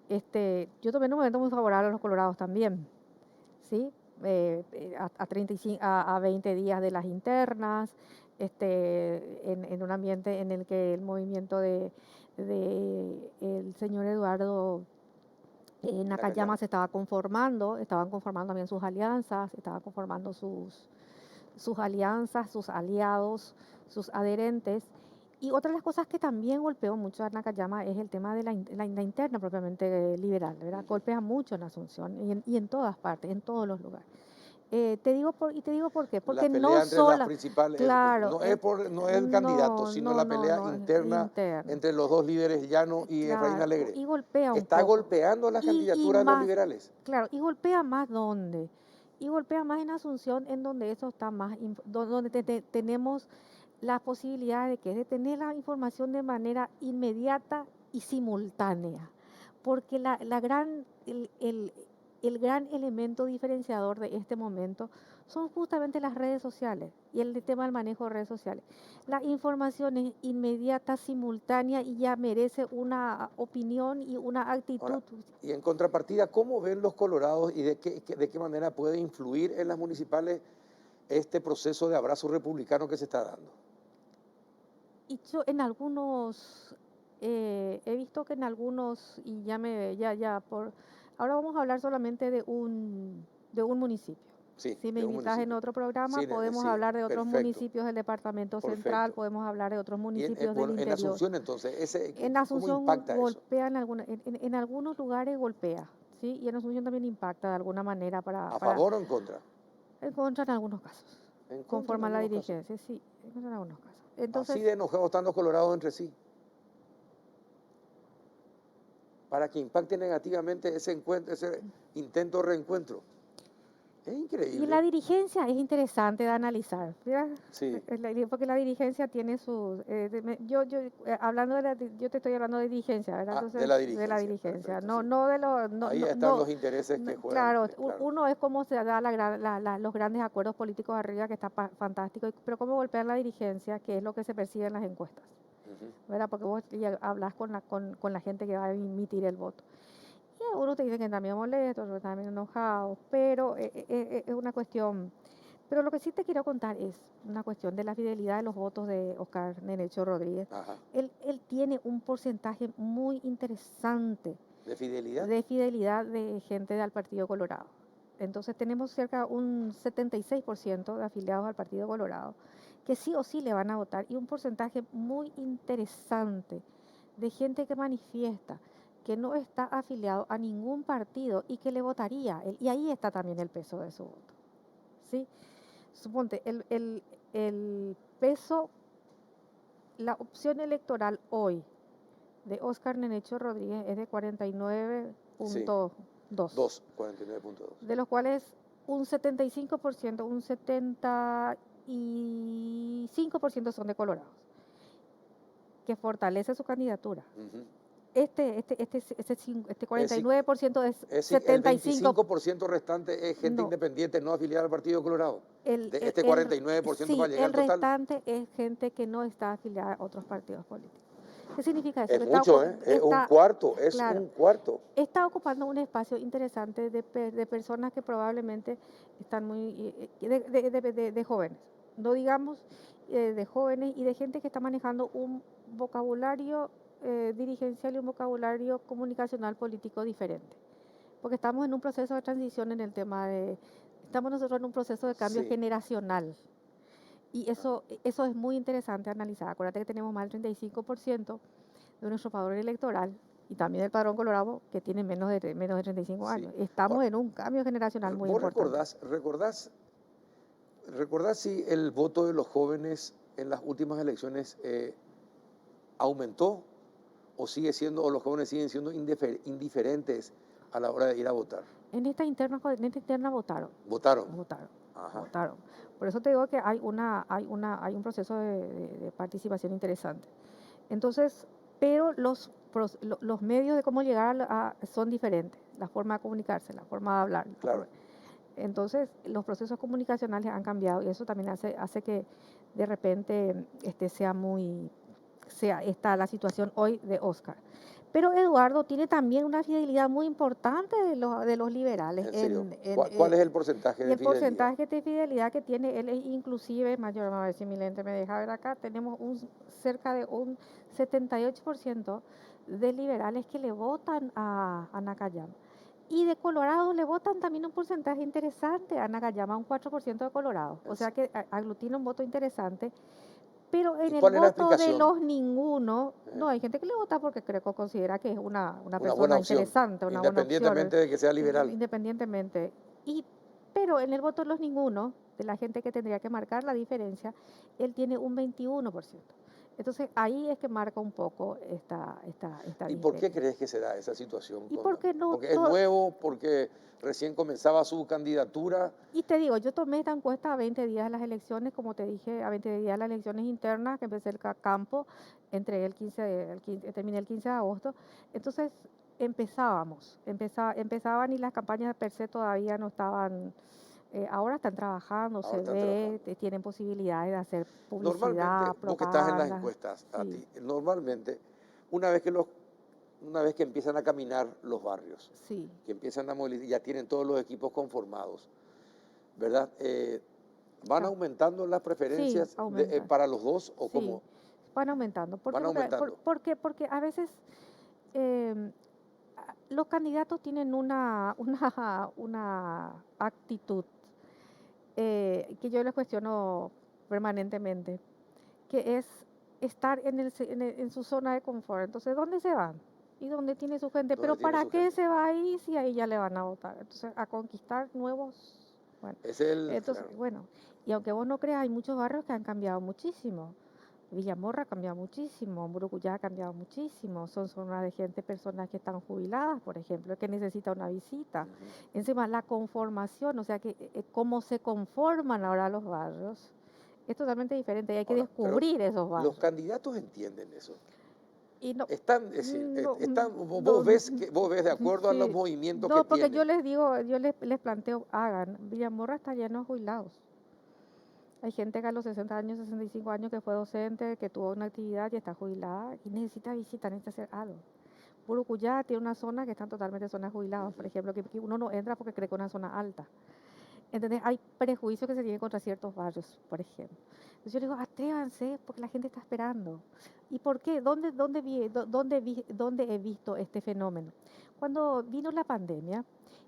S6: Yo tomé un momento muy favorable a los colorados también, ¿sí? A 35, a 20 días de las internas, en un ambiente en el que el movimiento de el señor Eduardo Nakayama se estaba conformando, estaban conformando también sus alianzas, estaban conformando sus alianzas, sus aliados, sus adherentes. Y otra de las cosas que también golpeó mucho a Nakayama es el tema de la interna propiamente liberal, ¿verdad? Golpea mucho en Asunción y en todas partes, en todos los lugares. Te digo por qué,
S1: La
S6: porque
S1: pelea
S6: no
S1: entre las
S6: sola,
S1: principales,
S6: claro,
S1: no es el candidato, sino la pelea
S6: no,
S1: interna
S6: interna,
S1: entre los dos líderes, Llano y Efraín
S6: claro,
S1: Alegre.
S6: y golpea un
S1: Está
S6: poco.
S1: golpeando las
S6: Y
S1: candidaturas de los
S6: más,
S1: liberales.
S6: claro, y golpea más ¿dónde? Y golpea más en Asunción, en donde eso está más, donde tenemos la posibilidad de tener la información de manera inmediata y simultánea. Porque el gran elemento diferenciador de este momento son justamente las redes sociales y el tema del manejo de redes sociales. La información es inmediata, simultánea, y ya merece una opinión y una actitud.
S1: Ahora, y en contrapartida, ¿cómo ven los colorados y de qué manera puede influir en las municipales este proceso de abrazo republicano que se está dando?
S6: Y yo en algunos, he visto que en algunos, y ahora vamos a hablar solamente de un municipio.
S1: Sí,
S6: Si me
S1: de un
S6: invitas en
S1: municipio.
S6: otro programa,
S1: Sí,
S6: podemos
S1: sí,
S6: hablar de otros
S1: perfecto,
S6: municipios del departamento central,
S1: perfecto.
S6: podemos hablar de otros
S1: Y
S6: municipios del
S1: bueno, en
S6: interior.
S1: Asunción entonces,
S6: En
S1: ¿cómo
S6: Asunción
S1: impacta eso?
S6: golpea en algunos lugares golpea, ¿sí? Y en Asunción también impacta de alguna manera
S1: ¿A favor o en contra?
S6: en contra en algunos casos,
S1: En contra en
S6: conforme a la
S1: algunos casos.
S6: dirigencia, sí, en contra en algunos casos.
S1: Así
S6: Entonces,
S1: de enojados están los colorados entre sí. Para que impacte negativamente ese encuentro, ese intento de reencuentro. Es
S6: y
S1: increíble.
S6: la dirigencia es interesante de analizar, ¿verdad?
S1: Sí.
S6: Porque la dirigencia tiene sus... hablando yo te estoy hablando de dirigencia, ¿verdad? Entonces,
S1: De la
S6: de la
S1: dirigencia,
S6: dirigencia,
S1: perfecto, sí.
S6: no de los...
S1: Ahí están los intereses que juegan.
S6: Claro,
S1: Claro.
S6: uno es cómo se da los grandes acuerdos políticos arriba, que está fantástico, pero cómo golpear la dirigencia, que es lo que se percibe en las encuestas, ¿verdad? Porque vos ya hablas con la gente que va a emitir el voto. Y algunos te dicen que también molestos, otros también enojados, pero es una cuestión. Pero lo que sí te quiero contar es una cuestión de la fidelidad de los votos de Oscar Nenecho Rodríguez.
S1: Ajá.
S6: Él tiene un porcentaje muy interesante
S1: ¿De fidelidad?
S6: de fidelidad de gente al Partido Colorado. Entonces tenemos cerca de un 76% de afiliados al Partido Colorado que sí o sí le van a votar, y un porcentaje muy interesante de gente que manifiesta que no está afiliado a ningún partido y que le votaría. Y ahí está también el peso de su voto, ¿sí? Suponte, el peso, la opción electoral hoy de Oscar Nenecho Rodríguez es de 49.2.
S1: 49.2.
S6: De los cuales un 75%, un 75% son de colorados, que fortalece su candidatura.
S1: Uh-huh.
S6: Este 49% es
S1: el
S6: 75%.
S1: 25% restante es gente independiente no afiliada al Partido Colorado. De este 49%
S6: sí,
S1: para llegar
S6: el
S1: al total.
S6: restante es gente que no está afiliada a otros partidos políticos. ¿Qué significa eso?
S1: Es mucho, es un cuarto,
S6: claro,
S1: un cuarto.
S6: Está ocupando un espacio interesante de personas que probablemente están de jóvenes, no digamos de jóvenes, y de gente que está manejando un vocabulario dirigencial y un vocabulario comunicacional político diferente. Porque estamos en un proceso de transición estamos nosotros en un proceso de cambio generacional. Y eso es muy interesante analizar. Acuérdate que tenemos más del 35% de nuestro padrón electoral y también el padrón colorado que tiene menos de 35
S1: Sí.
S6: años. Estamos en un cambio generacional muy
S1: ¿Vos
S6: importante.
S1: recordás si el voto de los jóvenes en las últimas elecciones aumentó o sigue siendo, o los jóvenes siguen siendo indiferentes a la hora de ir a votar?
S6: En esta interna votaron.
S1: ¿Votaron? Ajá.
S6: Votaron. Por eso te digo que hay un proceso de participación interesante. Entonces, pero los medios de cómo llegar son diferentes, la forma de comunicarse, la forma de hablar.
S1: Claro.
S6: Entonces, los procesos comunicacionales han cambiado y eso también hace que de repente sea esta la situación hoy de Oscar. Pero Eduardo tiene también una fidelidad muy importante de los liberales.
S1: ¿En serio? ¿Cuál es el porcentaje de
S6: el
S1: fidelidad?
S6: porcentaje de fidelidad que tiene él es inclusive mayor. A ver si mi lente me deja ver acá. Tenemos cerca de un 78% de liberales que le votan a Nakayama. Y de Colorado le votan también un porcentaje interesante a Nakayama, un 4% de Colorado. O sea que aglutina un voto interesante. Pero en el voto de los ninguno, no, hay gente que le vota porque creo que considera que es una persona interesante, una buena opción.
S1: Independientemente de que sea liberal.
S6: Independientemente. Pero en el voto de los ninguno, de la gente que tendría que marcar la diferencia, él tiene un 21%. Entonces ahí es que marca un poco esta
S1: ¿Y por qué crees que se da esa situación?
S6: Porque
S1: es nuevo, porque recién comenzaba su candidatura.
S6: Y te digo, yo tomé esta encuesta a 20 días de las elecciones, como te dije, a 20 días de las elecciones internas, que empecé el campo, terminé el 15 de agosto. Entonces empezaban y las campañas per se todavía no estaban. Ahora están trabajando, tienen posibilidades de hacer publicidad,
S1: propaganda. Vos que estás en las encuestas, sí. Normalmente, una vez que empiezan a caminar los barrios,
S6: sí.
S1: que empiezan a movilizar, ya tienen todos los equipos conformados, ¿verdad? ¿Van aumentando las preferencias
S6: sí,
S1: para los dos o
S6: sí,
S1: cómo?
S6: Van aumentando.
S1: Van aumentando.
S6: Porque a veces los candidatos tienen una actitud que yo les cuestiono permanentemente, que es estar en su zona de confort. Entonces, ¿dónde se van? ¿Y dónde tiene su gente? Pero ¿para qué se va ahí si ahí ya le van a votar? Entonces, a conquistar nuevos. Bueno, bueno, y aunque vos no creas, hay muchos barrios que han cambiado muchísimo. Villamorra ha cambiado muchísimo, Murucuyá ha cambiado muchísimo, son zonas de personas que están jubiladas, por ejemplo, que necesitan una visita. Encima, la conformación, o sea, que cómo se conforman ahora los barrios, es totalmente diferente y hay que descubrir esos barrios.
S1: Los candidatos entienden eso.
S6: Y no,
S1: vos ves de acuerdo a los movimientos que tienen.
S6: No, porque yo les digo, yo les planteo, hagan, Villamorra está lleno de jubilados. Hay gente que a los 60 años, 65 años que fue docente, que tuvo una actividad y está jubilada y necesita visitar, necesita hacer algo. Murucuyá tiene una zona que están totalmente zonas jubiladas, por ejemplo, que uno no entra porque cree que es una zona alta. ¿Entendés? Hay prejuicios que se tienen contra ciertos barrios, por ejemplo. Entonces yo les digo, atrévanse porque la gente está esperando. ¿Y por qué? ¿Dónde he visto este fenómeno? Cuando vino la pandemia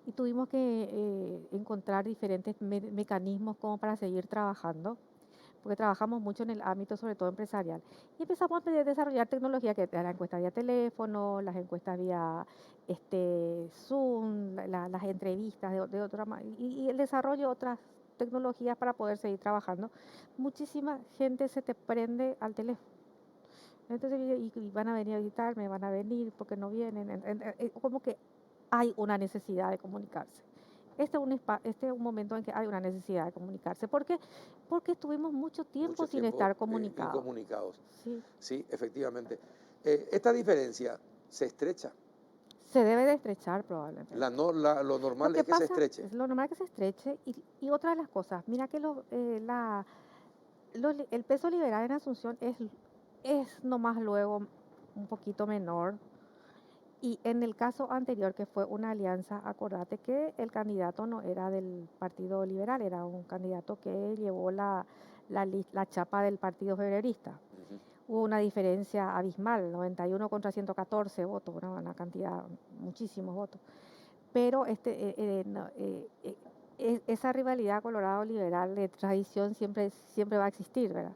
S6: y tuvimos que encontrar diferentes mecanismos como para seguir trabajando, porque trabajamos mucho en el ámbito, sobre todo empresarial, y empezamos a desarrollar tecnología, que la encuesta vía teléfono, las encuestas vía Zoom, las entrevistas de otra manera, y el desarrollo de otras tecnologías para poder seguir trabajando. Muchísima gente se te prende al teléfono. Entonces, y van a venir a visitarme, van a venir porque no vienen. Como que hay una necesidad de comunicarse. Este es un momento en que hay una necesidad de comunicarse. ¿Por qué? Porque estuvimos mucho tiempo sin estar comunicados.
S1: Incomunicados.
S6: Sí.
S1: Sí, efectivamente. Esta diferencia se estrecha.
S6: Se debe de estrechar probablemente.
S1: Lo normal es que se estreche.
S6: Lo normal es que se estreche. Y otra de las cosas, mira que el peso liberal en Asunción es nomás luego un poquito menor. Y en el caso anterior, que fue una alianza, acordate que el candidato no era del Partido Liberal, era un candidato que llevó la chapa del Partido Febrerista. Hubo una diferencia abismal, 91 contra 114 votos, una cantidad, muchísimos votos. Pero esa rivalidad Colorado-liberal de tradición siempre va a existir, ¿verdad?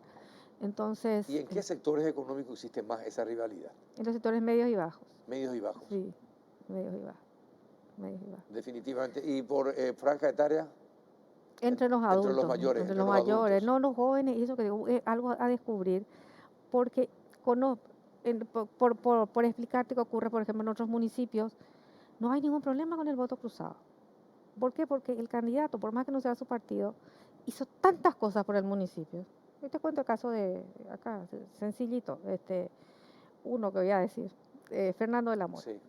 S6: Entonces,
S1: ¿Y en qué sectores económicos existe más esa rivalidad?
S6: en los sectores medios y bajos,
S1: Medios y bajos.
S6: sí, medios y bajos, medios y bajos.
S1: Definitivamente. ¿Y por franja etaria?
S6: Entre los
S1: Entre los
S6: adultos,
S1: mayores,
S6: entre
S1: entre
S6: los
S1: los
S6: mayores,
S1: adultos.
S6: no los jóvenes, y eso que digo, es algo a descubrir, porque por explicarte qué ocurre, por ejemplo, en otros municipios, no hay ningún problema con el voto cruzado. ¿Por qué? Porque el candidato, por más que no sea su partido, hizo tantas cosas por el municipio. Yo te cuento el caso de acá, sencillito, uno que voy a decir, Fernando de la Mora.
S1: Sí,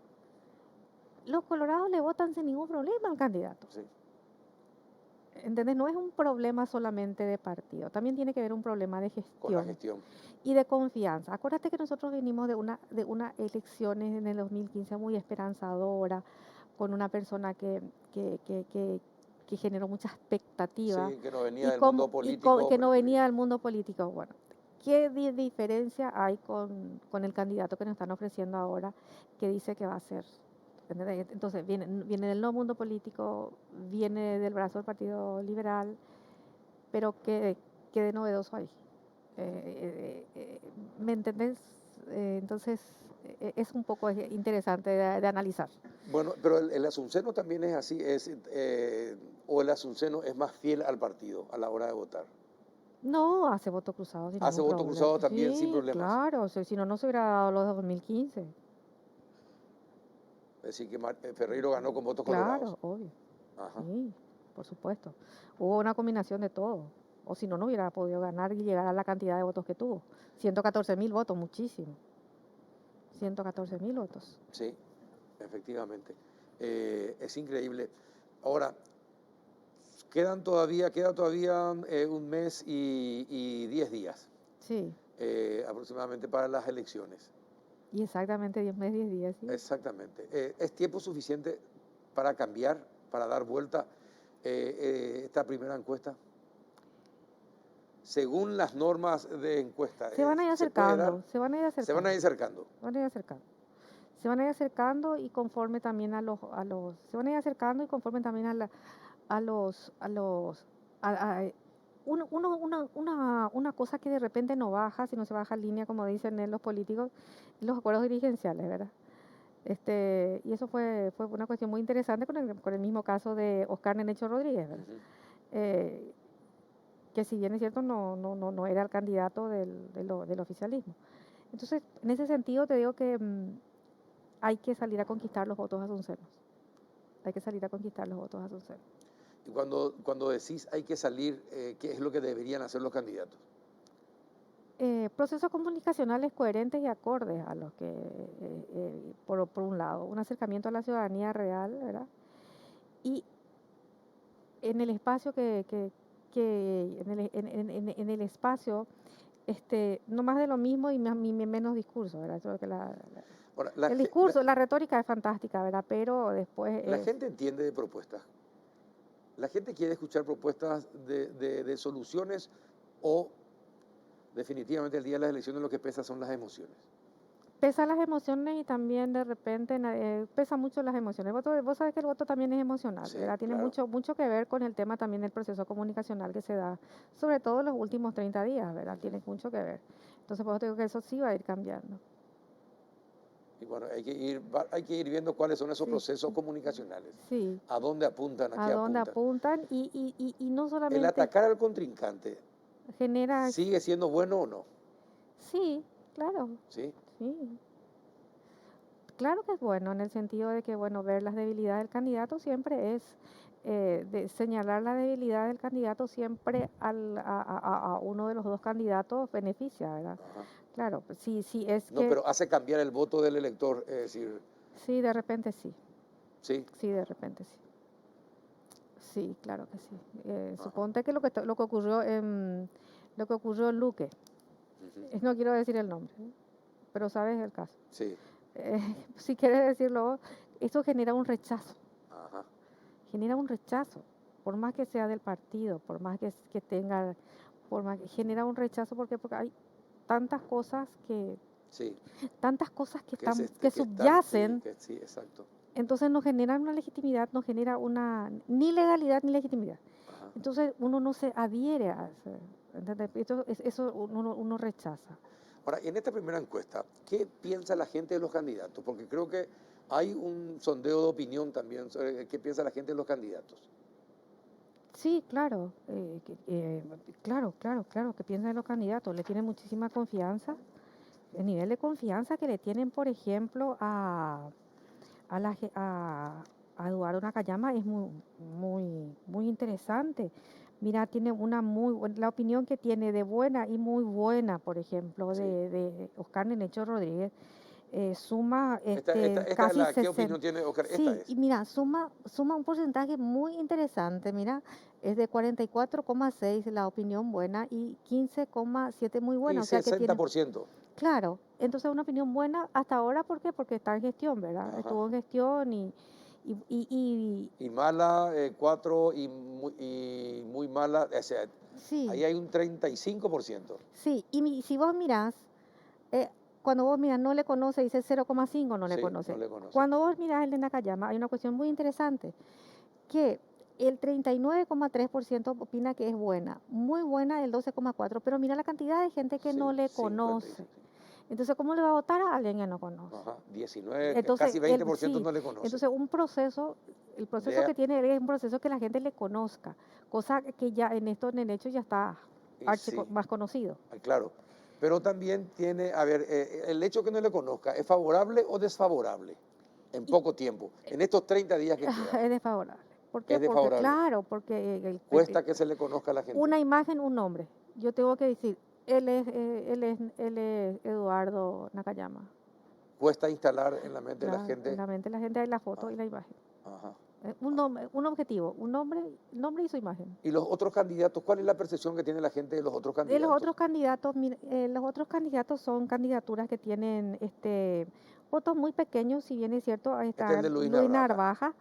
S6: Los colorados le votan sin ningún problema al candidato.
S1: sí.
S6: ¿Entendés? No es un problema solamente de partido, también tiene que ver un problema de
S1: Con la
S6: gestión
S1: gestión.
S6: y de confianza. Acuérdate que nosotros venimos de una elecciones en el 2015 muy esperanzadora, con una persona que generó mucha expectativa
S1: Sí, que no venía
S6: y,
S1: del mundo político.
S6: que no venía del mundo político. Bueno, ¿qué diferencia hay con el candidato que nos están ofreciendo ahora, que dice que va a ser? ¿Entendés? Entonces, viene del no mundo político, viene del brazo del Partido Liberal, pero ¿qué de novedoso hay? ¿Me entendés? Entonces, es un poco interesante de analizar.
S1: Bueno, pero el asunceno también es así, o el asunceno es más fiel al partido a la hora de votar.
S6: No, hace voto cruzado sin
S1: Hace
S6: ningún
S1: voto
S6: problema.
S1: cruzado también sin
S6: Sí,
S1: problemas.
S6: claro, si no, no se hubiera dado los de 2015.
S1: Es decir, que Ferreiro ganó con votos colorados.
S6: Claro, obvio.
S1: Ajá.
S6: Sí, por supuesto. Hubo una combinación de todo. O si no, no hubiera podido ganar y llegar a la cantidad de votos que tuvo. 114.000 votos, muchísimo. 114.000 votos.
S1: Sí, efectivamente. Es increíble. Ahora, queda todavía un mes y 10 días
S6: Sí,
S1: aproximadamente para las elecciones.
S6: y exactamente 10 meses, 10 días, sí.
S1: Exactamente. ¿Es tiempo suficiente para cambiar, para dar vuelta esta primera encuesta? Según las normas de encuesta,
S6: Se van a ir
S1: ¿se puede dar?
S6: acercando, se van a ir
S1: Se van a ir
S6: acercando.
S1: acercando.
S6: Van a ir acercando. Se van a ir acercando y conforme también se van a ir acercando y conforme también a los, a- una cosa que de repente no baja, si no se baja en línea, como dicen los políticos, los acuerdos dirigenciales, ¿verdad? Y eso fue una cuestión muy interesante con el mismo caso de Oscar Nenecho Rodríguez, ¿verdad?
S1: Ujú.
S6: Eh, que si bien es cierto, no era el candidato del oficialismo. Entonces, en ese sentido te digo que hay que salir a conquistar los votos asuncenos. Hay que salir a conquistar los votos asuncenos.
S1: Y cuando decís hay que salir, ¿qué es lo que deberían hacer los candidatos?
S6: Procesos comunicacionales coherentes y acordes a los que, por un lado, un acercamiento a la ciudadanía real, ¿verdad? Y en el espacio en el espacio, no más de lo mismo y menos discurso, ¿verdad? Eso es que
S1: Ahora,
S6: el discurso, la retórica es fantástica, ¿verdad? Pero después
S1: la gente entiende de propuestas. La gente quiere escuchar propuestas de soluciones o definitivamente el día de las elecciones lo que pesa son las emociones.
S6: pesa las emociones y también de repente pesa mucho las emociones. Vos sabés que el voto también es emocional,
S1: Sí,
S6: ¿verdad? Tiene
S1: claro.
S6: mucho que ver con el tema también del proceso comunicacional que se da, sobre todo en los últimos 30 días, ¿verdad? Tiene mucho que ver. Entonces, por eso te digo que eso sí va a ir cambiando.
S1: Y bueno, hay que ir viendo cuáles son esos
S6: Sí,
S1: procesos comunicacionales.
S6: sí.
S1: ¿A dónde apuntan? ¿A
S6: A
S1: qué
S6: dónde
S1: apuntan?
S6: apuntan y no
S1: ¿El
S6: solamente
S1: atacar al contrincante
S6: genera...
S1: sigue siendo bueno o no?
S6: Sí, claro,
S1: ¿Sí?
S6: sí. Claro que es bueno en el sentido de que, bueno, ver las debilidades del candidato siempre es, de señalar la debilidad del candidato siempre a uno de los dos candidatos beneficia, ¿verdad?
S1: Ajá.
S6: Claro, pues sí es
S1: No,
S6: que,
S1: pero hace cambiar el voto del elector, es decir,
S6: sí, de repente sí,
S1: sí.
S6: sí, de repente sí. Sí, claro que sí.
S1: Ajá.
S6: Suponte que lo que ocurrió en Luque,
S1: Ujú.
S6: no quiero decir el nombre, ¿eh? Pero sabes el caso.
S1: Sí.
S6: Si quieres decirlo, eso genera un rechazo.
S1: Ajá.
S6: Genera un rechazo, por más que sea del partido, por más que tenga, genera un rechazo porque hay tantas cosas
S1: Sí.
S6: tantas cosas que
S1: Que,
S6: están,
S1: se,
S6: que
S1: que están, sí,
S6: subyacen
S1: sí, exacto.
S6: Entonces no genera una legitimidad, no genera una ni legalidad ni legitimidad.
S1: Ajá.
S6: Entonces uno no se adhiere a eso, ¿entendés? Eso uno rechaza.
S1: Ahora, en esta primera encuesta, ¿qué piensa la gente de los candidatos? Porque creo que hay un sondeo de opinión también sobre qué piensa la gente de los candidatos.
S6: Sí, claro, claro, que piensan en los candidatos, le tienen muchísima confianza. El nivel de confianza que le tienen, por ejemplo, a Eduardo Nakayama es muy interesante. Mira, tiene la opinión que tiene de buena y muy buena, por ejemplo,
S1: Sí.
S6: de Oscar Nenecho Rodríguez, suma
S1: Esta es
S6: casi
S1: la, ¿qué
S6: 60.
S1: opinión tiene Oscar? Esta
S6: Sí,
S1: es.
S6: y mira, suma un porcentaje muy interesante, mira, es de 44,6 la opinión buena y 15,7 muy buena,
S1: Y
S6: o sea que tiene,
S1: 60%.
S6: claro, entonces una opinión buena hasta ahora, ¿por qué? Porque está en gestión, ¿verdad?
S1: Ajá.
S6: Estuvo en gestión y
S1: Y mala, 4 y muy mala, o sea,
S6: sí,
S1: ahí hay un 35%.
S6: sí, si vos mirás, eh, cuando vos mirás no le conoce, dice 0,5 no le
S1: Sí, no
S6: conoce.
S1: le conoce.
S6: Cuando vos mirás el de Nakayama, hay una cuestión muy interesante, que el 39,3% opina que es buena, muy buena el 12,4%, pero mira la cantidad de gente que
S1: Sí,
S6: no le
S1: 55.
S6: conoce. Entonces, ¿cómo le va a votar a alguien que no conoce?
S1: Ajá, 19,
S6: Entonces,
S1: casi 20%
S6: sí,
S1: no le conoce.
S6: entonces el proceso
S1: De,
S6: que tiene él es un proceso que la gente le conozca, cosa que ya en el hecho ya está
S1: y sí,
S6: más conocido.
S1: claro. Pero también tiene, a ver, el hecho que no le conozca, ¿es favorable o desfavorable? En
S6: Y
S1: poco tiempo, en estos 30 días que quedan.
S6: es desfavorable. ¿Por qué?
S1: Es
S6: Porque,
S1: desfavorable.
S6: claro, porque
S1: Cuesta que se le conozca a la gente.
S6: una imagen, un nombre. Yo tengo que decir, él es Eduardo Nakayama.
S1: Cuesta instalar en la mente de la
S6: Claro, en
S1: gente.
S6: la mente de la gente hay la foto
S1: Ah,
S6: y la imagen.
S1: ajá.
S6: Un objetivo, un nombre y su imagen.
S1: Y los otros candidatos, ¿cuál es la percepción que tiene la gente de los otros
S6: De los
S1: candidatos?
S6: otros candidatos, los otros candidatos son candidaturas que tienen votos muy pequeños, si bien es cierto, ahí
S1: Este es
S6: está
S1: el de Luis
S6: Luis
S1: Narvaja.
S6: Narvaja.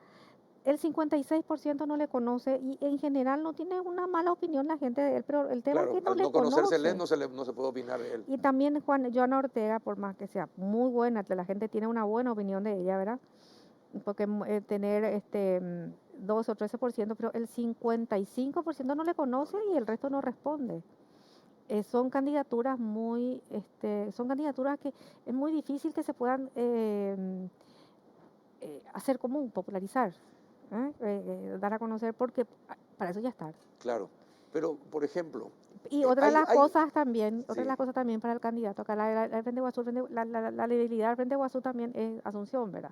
S6: El 56% no le conoce y en general no tiene una mala opinión la gente de él, pero el tema es
S1: Claro,
S6: que no
S1: al
S6: le
S1: no conocérsele
S6: conoce.
S1: no se puede opinar de él.
S6: Y también Joana Ortega, por más que sea muy buena, que la gente tiene una buena opinión de ella, ¿verdad? Porque tener 12 o 13%, pero el 55% no le conoce y el resto no responde. Son candidaturas son candidaturas que es muy difícil que se puedan hacer común, popularizar, dar a conocer, porque para eso ya está.
S1: Claro, pero por ejemplo,
S6: Y otra de las cosas también,
S1: sí,
S6: para el candidato, acá el Frente Guazú, la debilidad del Frente Guazú también es Asunción, ¿verdad?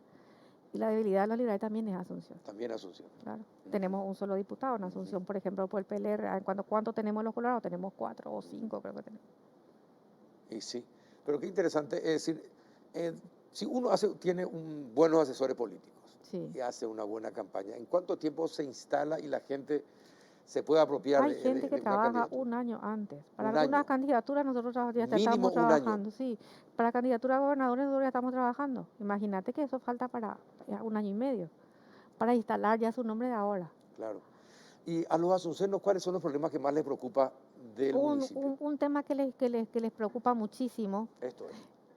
S6: Y la debilidad de los liberales también es Asunción.
S1: también Asunción.
S6: Claro. Tenemos un solo diputado en Asunción, por ejemplo, por el PLR. ¿Cuánto tenemos los colorados? Tenemos 4 o 5, creo que tenemos.
S1: Y sí, pero qué interesante, es decir, si uno tiene buenos asesores políticos
S6: Sí.
S1: y hace una buena campaña, ¿en cuánto tiempo se instala y la gente se puede apropiar
S6: Hay gente que
S1: de una
S6: trabaja
S1: candidatura?
S6: un año antes. Para
S1: Un
S6: algunas
S1: año,
S6: candidaturas nosotros ya
S1: mínimo
S6: estamos
S1: un año.
S6: trabajando, sí. Para candidatura a gobernadores nosotros ya estamos trabajando. Imagínate que eso falta para ya 1 año y medio, para instalar ya su nombre de ahora.
S1: Claro. Y a los asuncenos, ¿cuáles son los problemas que más les preocupa del municipio?
S6: Un tema que les preocupa muchísimo
S1: Esto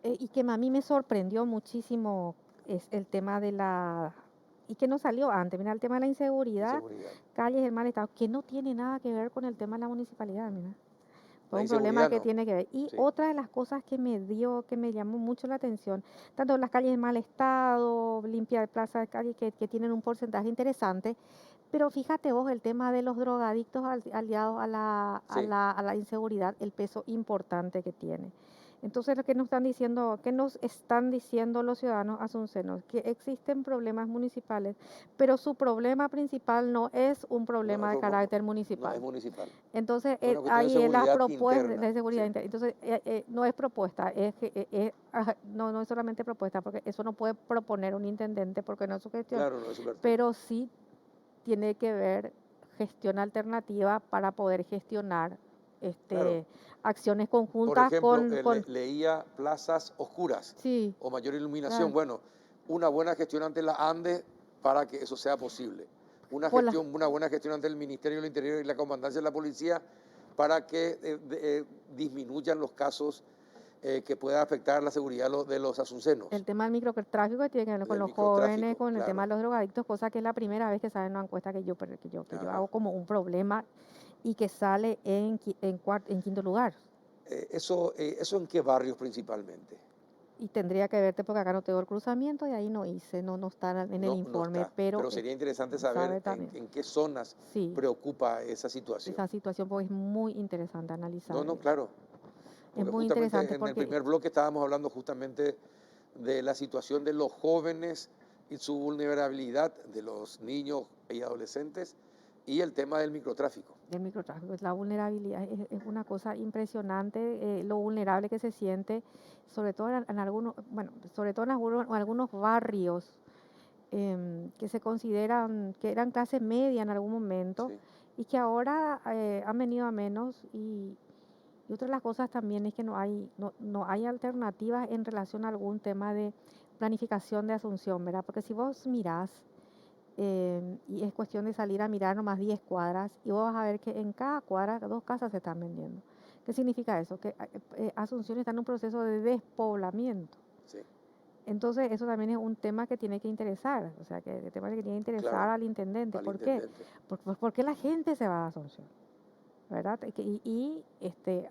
S1: es.
S6: y que a mí me sorprendió muchísimo es el tema y que no salió antes, mira, el tema de la inseguridad,
S1: Inseguridad.
S6: calles del mal estado, que no tiene nada que ver con el tema de la municipalidad, mira. Fue
S1: La
S6: un problema
S1: inseguridad
S6: que
S1: no.
S6: tiene que ver. Y
S1: Sí.
S6: otra de las cosas que me llamó mucho la atención, tanto las calles en mal estado, limpiar plazas de calle que tienen un porcentaje interesante, pero fíjate vos el tema de los drogadictos aliados
S1: Sí.
S6: a la inseguridad, el peso importante que tiene. Entonces, lo que nos están diciendo los ciudadanos asuncenos, que existen problemas municipales, pero su problema principal no es un problema de carácter
S1: No
S6: municipal.
S1: es municipal.
S6: Entonces,
S1: Es una cuestión de
S6: ahí es la
S1: seguridad
S6: propuesta
S1: interna.
S6: de seguridad
S1: Sí.
S6: interna. Entonces, no es propuesta, no es solamente propuesta, porque eso no puede proponer un intendente porque no es su gestión,
S1: Claro, no es su perfil.
S6: pero sí tiene que ver gestión alternativa para poder gestionar
S1: Claro.
S6: acciones
S1: Por
S6: conjuntas
S1: ejemplo,
S6: con
S1: leía plazas oscuras
S6: sí,
S1: o mayor iluminación.
S6: claro,
S1: Bueno, una buena gestión ante la ANDE para que eso sea posible. Una
S6: por las
S1: buena gestión ante el Ministerio del Interior y la Comandancia de la Policía para que disminuyan los casos que pueda afectar la seguridad de los asuncenos.
S6: El tema del microtráfico tiene que ver con
S1: Del
S6: los jóvenes,
S1: microtráfico,
S6: con el tema
S1: claro.
S6: de los drogadictos, cosa que es la primera vez que sale en una encuesta que yo
S1: Ajá.
S6: hago como un problema y que sale en quinto lugar.
S1: ¿Eso en qué barrios principalmente?
S6: Y tendría que verte porque acá no tengo el cruzamiento y ahí no está en el
S1: No
S6: informe,
S1: está,
S6: pero
S1: sería interesante
S6: saber
S1: saber
S6: también.
S1: en qué zonas
S6: Sí,
S1: preocupa esa situación.
S6: esa situación porque es muy interesante
S1: No,
S6: analizar eso.
S1: claro,
S6: Es
S1: porque
S6: muy
S1: justamente
S6: interesante
S1: en el
S6: porque
S1: primer bloque estábamos hablando justamente de la situación de los jóvenes y su vulnerabilidad, de los niños y adolescentes, y el tema del microtráfico.
S6: el microtráfico, la vulnerabilidad es una cosa impresionante, lo vulnerable que se siente, sobre todo en algunos, bueno, sobre todo en algunos barrios que se consideran que eran clase media en algún momento
S1: Sí,
S6: y que ahora han venido a menos y otra de las cosas también es que no hay alternativas en relación a algún tema de planificación de Asunción, ¿verdad? Porque si vos mirás, y es cuestión de salir a mirar nomás 10 cuadras y vos vas a ver que en cada cuadra 2 casas se están vendiendo. ¿Qué significa eso? Que Asunción está en un proceso de despoblamiento.
S1: sí,
S6: Entonces, eso también es un tema que tiene que interesar, o sea, que el tema que tiene que interesar
S1: claro,
S6: al intendente.
S1: al
S6: ¿Por qué?
S1: intendente.
S6: ¿Por qué la gente se va a Asunción? ¿Verdad?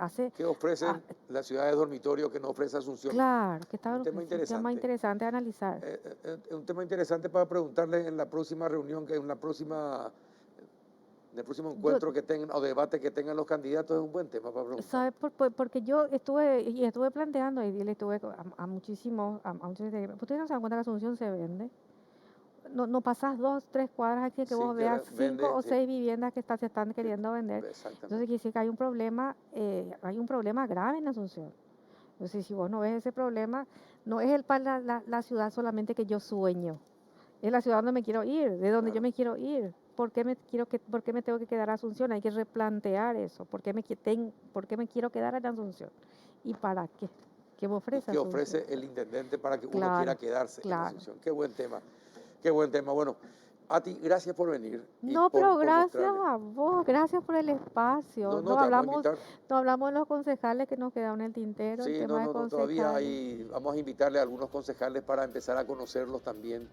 S6: Hace...
S1: ¿Qué
S6: ah,
S1: ofrecen las ciudades de dormitorio que no ofrece Asunción?
S6: claro, que
S1: Un tema
S6: es un tema
S1: interesante.
S6: interesante a analizar.
S1: Un tema interesante para preguntarle en la próxima reunión, en el próximo
S6: Yo,
S1: encuentro que tengan o debate que tengan los candidatos, es un buen tema para preguntar.
S6: ¿sabe? Porque yo estuve planteando y le estuve a muchísimos, ustedes no se dan cuenta que Asunción se vende. No pasás 2, 3 cuadras aquí que
S1: Sí,
S6: vos
S1: que
S6: veas 5
S1: vende,
S6: o 6 viviendas que se están queriendo vender.
S1: exactamente.
S6: Entonces quiere decir que hay un problema grave en Asunción. Entonces si vos no ves ese problema, no es para la ciudad solamente que yo sueño, es la ciudad donde me quiero ir, de donde yo
S1: Claro.
S6: me quiero ir. ¿Por qué me tengo que quedar a Asunción? Hay que replantear eso. ¿Por qué me quiero quedar en Asunción? ¿Y para qué? ¿Qué me
S1: ¿Y
S6: ofrece
S1: qué
S6: Asunción?
S1: ofrece el intendente para que uno
S6: Claro,
S1: quiera quedarse en
S6: claro.
S1: Asunción? Qué buen tema, qué buen tema. Bueno, a ti, gracias por venir y
S6: No, pero
S1: por
S6: gracias
S1: mostrarle.
S6: a vos, gracias por el espacio.
S1: No, te vamos a invitar.
S6: No hablamos de los concejales que nos quedaron en el tintero, el
S1: Sí,
S6: tema de
S1: todavía
S6: concejales.
S1: vamos a invitarle a algunos concejales para empezar a conocerlos también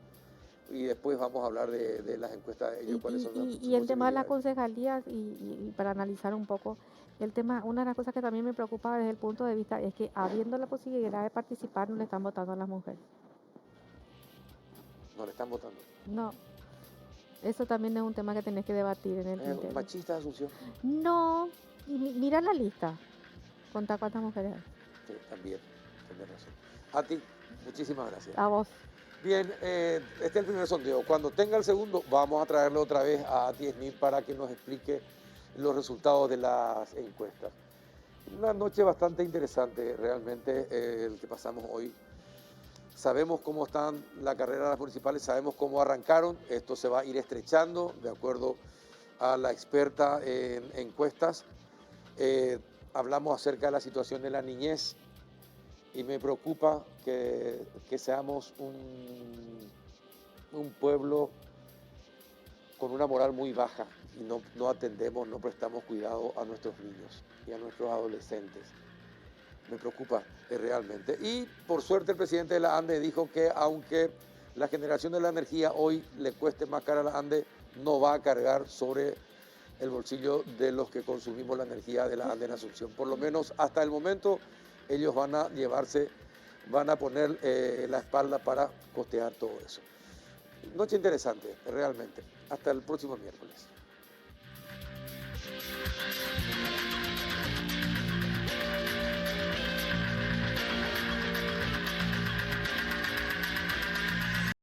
S1: y después vamos a hablar de las encuestas de ellos, cuáles son sus
S6: Y el tema de las
S1: posibilidades.
S6: concejalías, y para analizar un poco el tema, una de las cosas que también me preocupa desde el punto de vista es que habiendo la posibilidad de participar, no le están votando a las mujeres.
S1: No le están votando.
S6: No, eso también es un tema que tenés que debatir en el
S1: ¿Es
S6: tintero.
S1: machista, Asunción?
S6: No, y mira la lista, contá cuántas mujeres hay.
S1: Sí, también, tenés razón. A ti, muchísimas gracias.
S6: A vos.
S1: Bien, este es el primer sondeo. Cuando tenga el segundo, vamos a traerle otra vez a Ati Smith para que nos explique los resultados de las encuestas. Una noche bastante interesante realmente el que pasamos hoy. Sabemos cómo están la carrera de las municipales, sabemos cómo arrancaron. Esto se va a ir estrechando de acuerdo a la experta en encuestas. Hablamos acerca de la situación de la niñez y me preocupa que seamos un pueblo con una moral muy baja y no atendemos, no prestamos cuidado a nuestros niños y a nuestros adolescentes. Me preocupa realmente. Y por suerte el presidente de la ANDE dijo que aunque la generación de la energía hoy le cueste más cara a la ANDE, no va a cargar sobre el bolsillo de los que consumimos la energía de la ANDE en Asunción. Por lo menos hasta el momento ellos van a poner la espalda para costear todo eso. Noche interesante, realmente. Hasta el próximo miércoles.